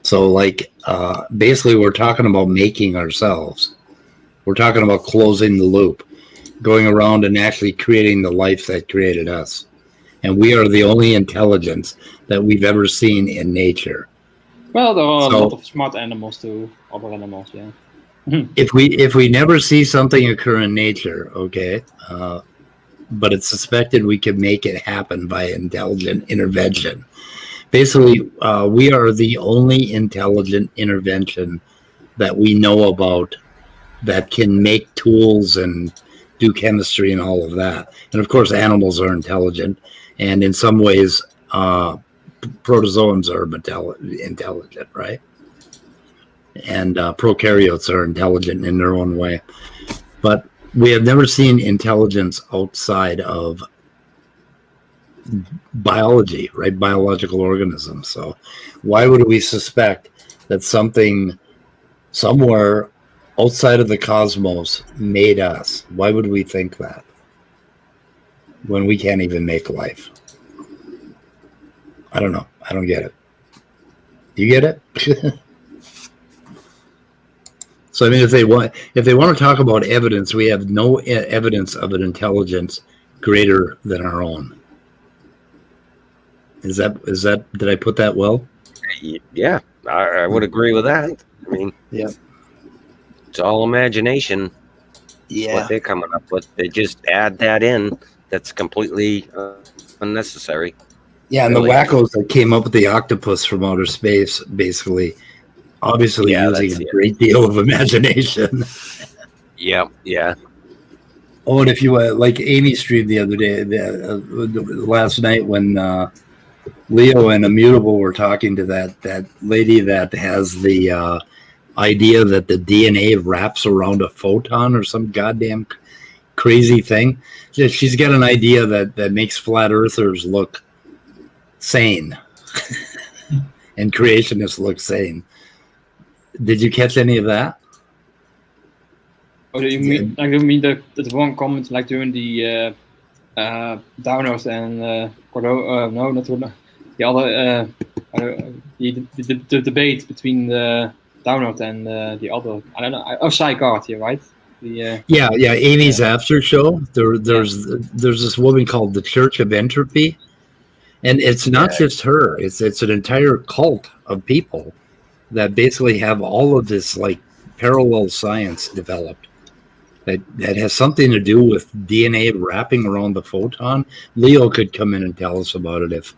So, like, basically, we're talking about making ourselves. We're talking about closing the loop, going around and actually creating the life that created us. And we are the only intelligence that we've ever seen in nature. Well, there are a lot of smart animals too, other animals, yeah. If we never see something occur in nature, okay, but it's suspected we can make it happen by intelligent intervention. Basically, we are the only intelligent intervention that we know about that can make tools and do chemistry and all of that. And of course, animals are intelligent, and in some ways, protozoans are intelligent, right? And prokaryotes are intelligent in their own way. But we have never seen intelligence outside of biology, right? Biological organisms. So why would we suspect that something somewhere outside of the cosmos made us? Why would we think that when we can't even make life? I don't know. I don't get it. You get it? So I mean, if they want to talk about evidence, we have no evidence of an intelligence greater than our own. Is that? Did I put that well? Yeah, I would agree with that. I mean, yeah, it's all imagination. Yeah, what they're coming up with. They just add that in. That's completely unnecessary. Yeah, and really. The wackos that came up with the octopus from outer space, basically, obviously using a great deal of imagination. Yeah. Oh, and if you like Amy streamed the other day, last night when Leo and Immutable were talking to that lady that has the idea that the DNA wraps around a photon or some goddamn crazy thing. She's got an idea that makes flat earthers look sane and creationists look sane. Did you catch any of that? Oh, do you mean that one comment like during the Downers and Cordova? No, not the other. The debate between the Downers and the other. I don't know. Oh, Psychart here, right? Yeah. Amy's after show. There's this woman called the Church of Entropy, and it's not just her. It's an entire cult of people that basically have all of this like parallel science developed that has something to do with DNA wrapping around the photon. Leo could come in and tell us about it if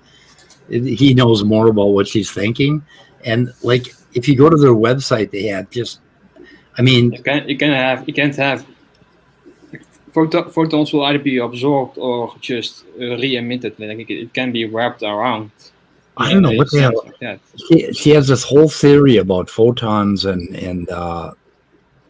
he knows more about what she's thinking. And like, if you go to their website, they have just, I mean, you can't have photons will either be absorbed or just re-emitted. Like it can be wrapped around. I don't know what the hell. Like she has this whole theory about photons and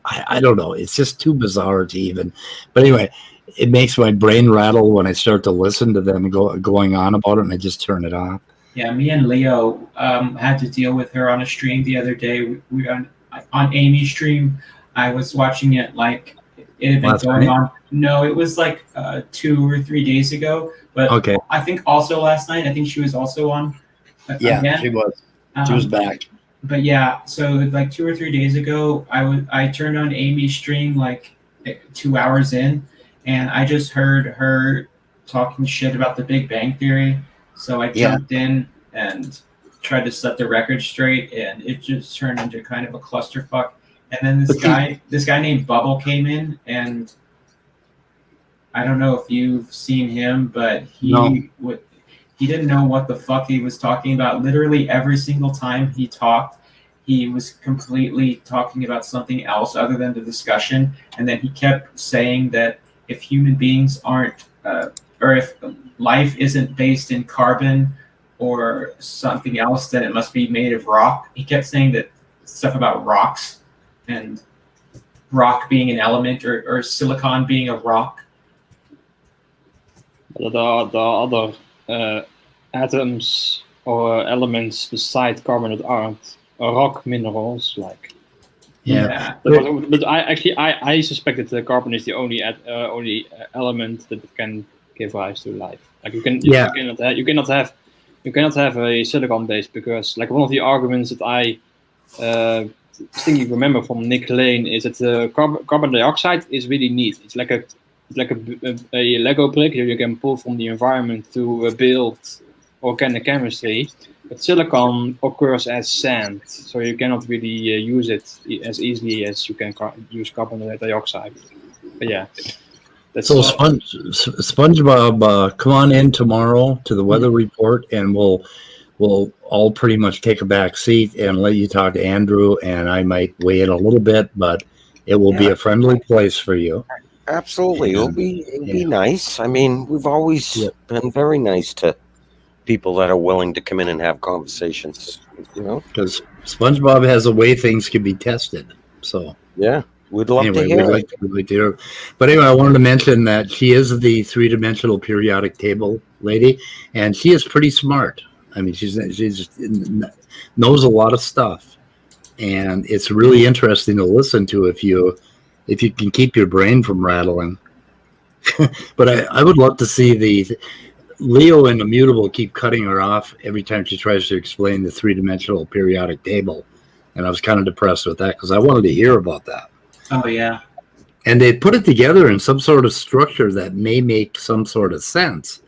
I don't know. It's just too bizarre to even. But anyway, it makes my brain rattle when I start to listen to them going on about it, and I just turn it off. Yeah, me and Leo had to deal with her on a stream the other day. We on Amy's stream. I was watching it like it had been going on. No, it was like 2 or 3 days ago. But okay. I think also last night. I think she was also on. Yeah, again. she was. She was back. But yeah, so like 2 or 3 days ago, I turned on Amy's stream like 2 hours in, and I just heard her talking shit about the Big Bang Theory. So I jumped in and tried to set the record straight, and it just turned into kind of a clusterfuck. And then this guy named Bubble came in, and I don't know if you've seen him, but he didn't know what the fuck he was talking about. Literally every single time he talked, he was completely talking about something else other than the discussion. And then he kept saying that if human beings aren't, or if life isn't based in carbon or something else, then it must be made of rock. He kept saying that stuff about rocks and rock being an element or silicon being a rock. There are other atoms or elements beside carbon that aren't rock minerals, like. Yeah. But I suspect that the carbon is the only element that can give rise to life. Like you cannot have a silicon base, because like one of the arguments that I distinctly remember from Nick Lane is that the carbon dioxide is really neat. It's like a Lego brick that you can pull from the environment to build organic chemistry. But silicon occurs as sand, so you cannot really use it as easily as you can use carbon dioxide. But yeah. So SpongeBob, come on in tomorrow to the weather report, and we'll all pretty much take a back seat and let you talk to Andrew, and I might weigh in a little bit, but it will be a friendly place for you. Absolutely. It'll be nice. I mean, we've always been very nice to people that are willing to come in and have conversations, because SpongeBob has a way things can be tested. So we'd love to hear we'd like to hear. But anyway, I wanted to mention that she is the three-dimensional periodic table lady, and she is pretty smart. I mean, she's knows a lot of stuff, and it's really interesting to listen to if you can keep your brain from rattling. But I would love to see the Leo and Immutable keep cutting her off every time she tries to explain the three-dimensional periodic table, and I was kind of depressed with that because I wanted to hear about that. Oh yeah. And they put it together in some sort of structure that may make some sort of sense.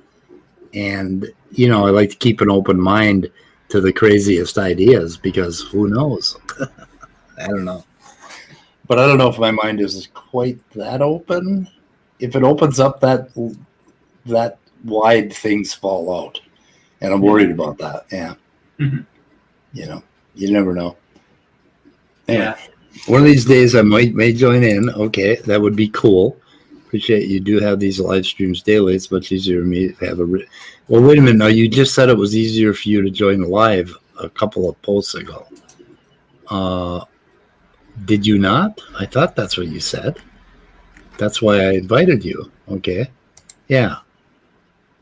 And I like to keep an open mind to the craziest ideas, because who knows? I don't know. But I don't know if my mind is quite that open. If it opens up that wide, things fall out, and I'm worried about that. Yeah. Mm-hmm. You never know. Anyway, one of these days I may join in. Okay, that would be cool. Appreciate you do have these live streams daily. It's much easier for me to have well, wait a minute. Now, you just said it was easier for you to join live a couple of posts ago. Did you not? I thought that's what you said. That's why I invited you. Okay. Yeah.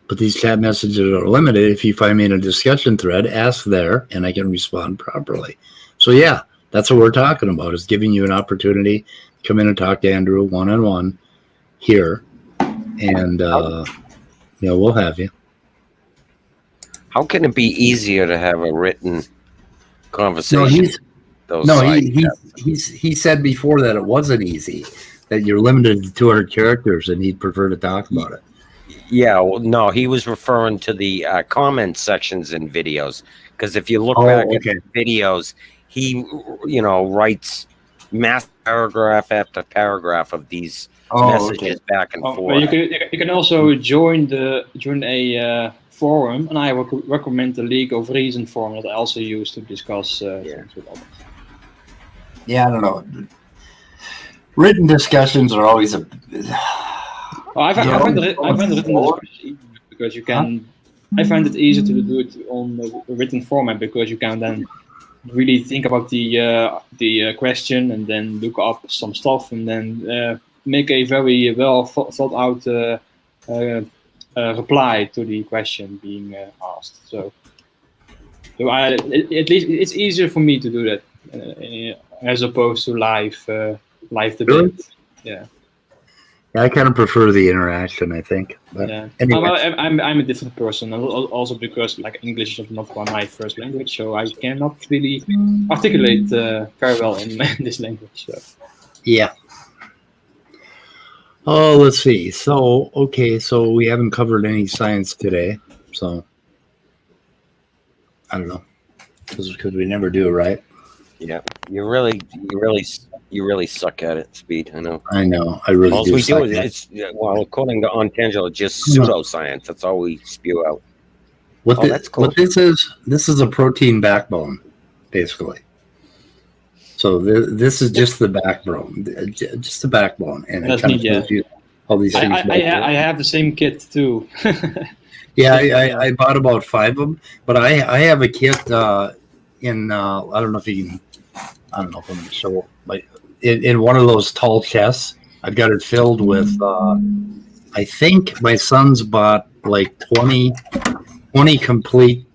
But these chat messages are limited. If you find me in a discussion thread, ask there, and I can respond properly. So, yeah, that's what we're talking about, is giving you an opportunity to come in and talk to Andrew one-on-one here. And, we'll have you. How can it be easier to have a written conversation? He said before that it wasn't easy, that you're limited to 200 characters, and he'd prefer to talk about it. Yeah, well, no, he was referring to the comment sections in videos, because if you look back at the videos, he, writes mass paragraph after paragraph of these messages back and forth. But you can also join a forum, and I recommend the League of Reason forum that I also use to discuss things with others. Yeah, I don't know. Written discussions are always a. I find the written discussion because you can. I find it easier to do it on a written format, because you can then really think about the question and then look up some stuff and then make a very well thought out reply to the question being asked. So at least it's easier for me to do that as opposed to live debate. Really? Yeah. I kind of prefer the interaction, I think. But anyway. I'm a different person, also because English is not my first language, so I cannot really articulate very well in this language. So. Yeah. Oh, let's see. So we haven't covered any science today, so I don't know, because we never do, right? Yeah, you really suck at it, Speed. I know. I really all do. We do is according to Ontangelo, just pseudoscience. That's all we spew out. That's cool. What this is a protein backbone, basically. So this is just the backbone, and it kind of tells you all these things. I have the same kit too. Yeah, I bought about 5 of them, but I have a kit in I don't know if you can. I don't know if I'm going to show, but in one of those tall chests, I've got it filled with I think my son's bought like 20 complete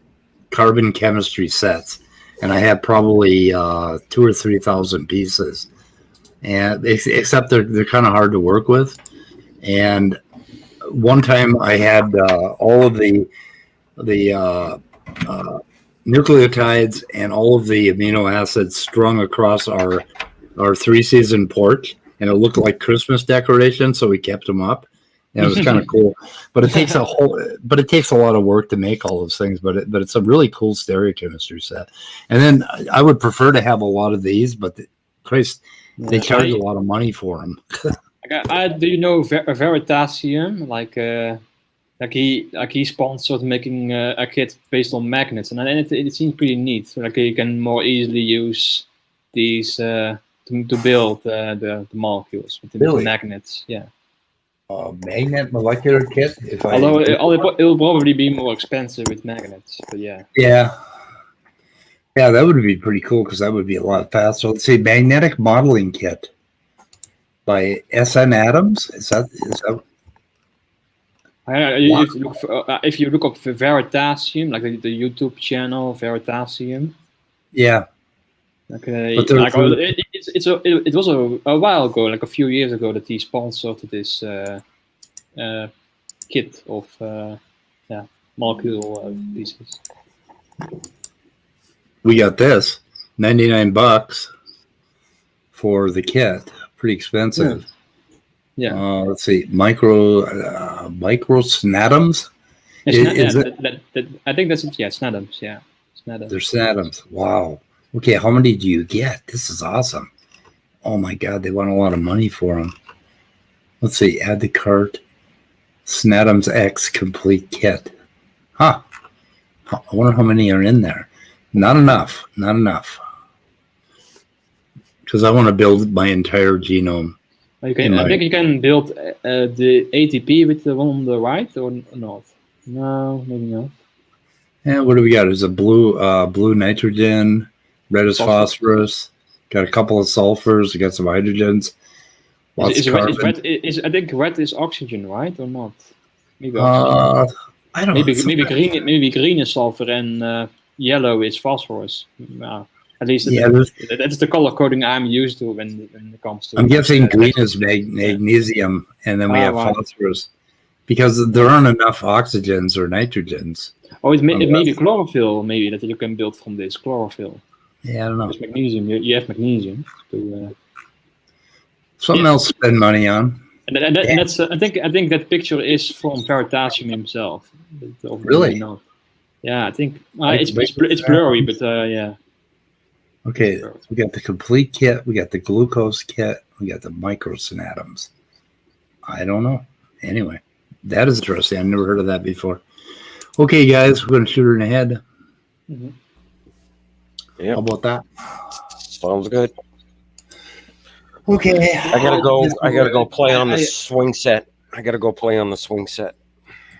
carbon chemistry sets, and I have probably 2,000 or 3,000 pieces. And except they're kind of hard to work with. And one time I had all of the nucleotides and all of the amino acids strung across our 3-season porch, and it looked like Christmas decorations, so we kept them up. And it was kind of cool, but it takes a lot of work to make all those things. But it's a really cool stereochemistry set. And then I would prefer to have a lot of these, but Christ, they charge a lot of money for them. Do you know Veritasium? He sponsored making a kit based on magnets, and it seems pretty neat. So you can more easily use these to build the molecules with the magnets. Yeah. Magnet molecular kit. Although it'll probably be more expensive with magnets, but yeah. Yeah, that would be pretty cool because that would be a lot faster. Let's see, magnetic modeling kit by SN Adams. Is that? If you look up Veritasium, like the YouTube channel Veritasium. Yeah. Okay. It was a while ago, like a few years ago, that he sponsored this kit of molecule pieces. We got this, $99 for the kit. Pretty expensive. Yeah. Let's see, micro snatoms. I think that's snatoms. Yeah, snatoms. They're snatoms. Wow. Okay, how many do you get? This is awesome. Oh my God, they want a lot of money for them. Let's see, add to cart. Snatoms X complete kit. Huh. I wonder how many are in there. Not enough. Because I want to build my entire genome. I think you can build the ATP with the one on the right or not? No, maybe not. Yeah, what do we got? There's a blue nitrogen, red is phosphorus, got a couple of sulfurs, we got some hydrogens. I think red is oxygen, right, or not? Maybe oxygen. I don't know. Maybe green is sulfur and yellow is phosphorus. At least that's the color coding I'm used to when it comes to. I'm guessing green is magnesium, and then we have phosphorus, because there aren't enough oxygens or nitrogens. Oh, it may be chlorophyll, maybe, that you can build from this chlorophyll. Yeah, I don't know. It's magnesium. You have magnesium. Something else to spend money on. And that's I think that picture is from Veritasium himself. Really? Yeah, I think it's blurry, but yeah. Okay, so we got the complete kit, we got the glucose kit, we got the microsynatoms. I don't know. Anyway, that is interesting. I've never heard of that before. Okay, guys, we're going to shoot her in the head. Mm-hmm. Yeah. How about that? Sounds good. Okay. I gotta go play on the swing set. I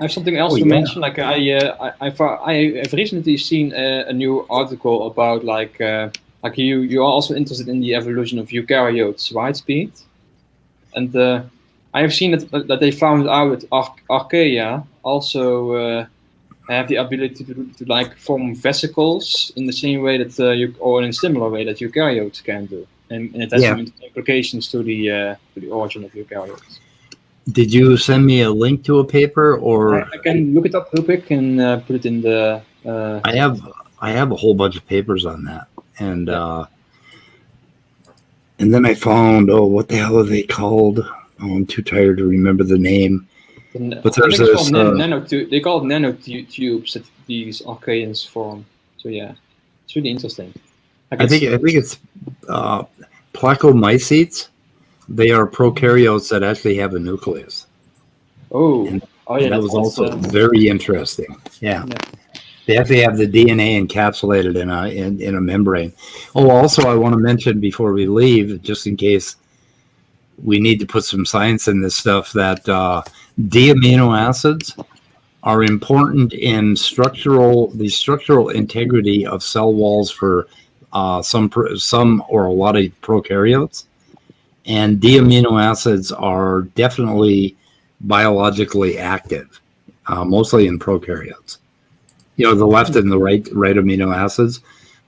have something else to mention. Like I've recently seen a new article about like you are also interested in the evolution of eukaryotes, right, Speed? And I have seen that they found out that archaea also have the ability to like form vesicles in the same way that or in a similar way that eukaryotes can do, and it has some implications to the origin of eukaryotes. Did you send me a link to a paper, or I can look it up real quick and put it in the. I have a whole bunch of papers on that, and then I found what the hell are they called? Oh, I'm too tired to remember the name. But there's this. They call it nanotubes that these archaeans form. So yeah, it's really interesting. I think it's placomycetes. They are prokaryotes that actually have a nucleus. And that was also very interesting. Yeah. They actually have the DNA encapsulated in a membrane. Oh, also I want to mention before we leave, just in case we need to put some science in this stuff, that D-amino acids are important in the structural integrity of cell walls for some or a lot of prokaryotes. And D-amino acids are definitely biologically active, mostly in prokaryotes. The left and the right amino acids.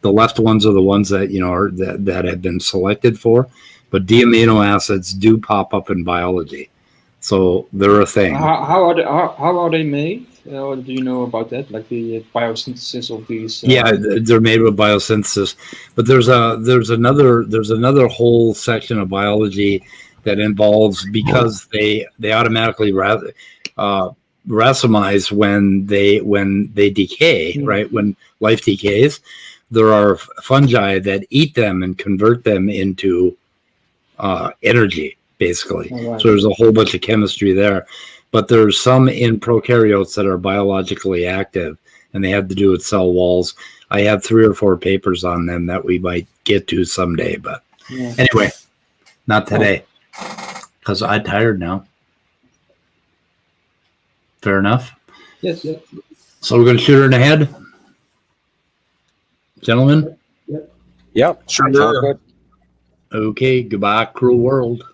The left ones are the ones that are that have been selected for, but D amino acids do pop up in biology, so they're a thing. How are they made? What do you know about that? Like the biosynthesis of these? Yeah, they're made with biosynthesis, but there's another whole section of biology that involves, because they automatically racemize when they decay, right? When life decays, there are fungi that eat them and convert them into energy, basically. Right. So there's a whole bunch of chemistry there, but there's some in prokaryotes that are biologically active, and they have to do with cell walls. I have 3 or 4 papers on them that we might get to someday, but anyway, not today, because I'm tired now. Fair enough. Yes. So we're going to shoot her in the head, gentlemen. Yep. Sure. Sounds good. Okay. Goodbye, cruel world.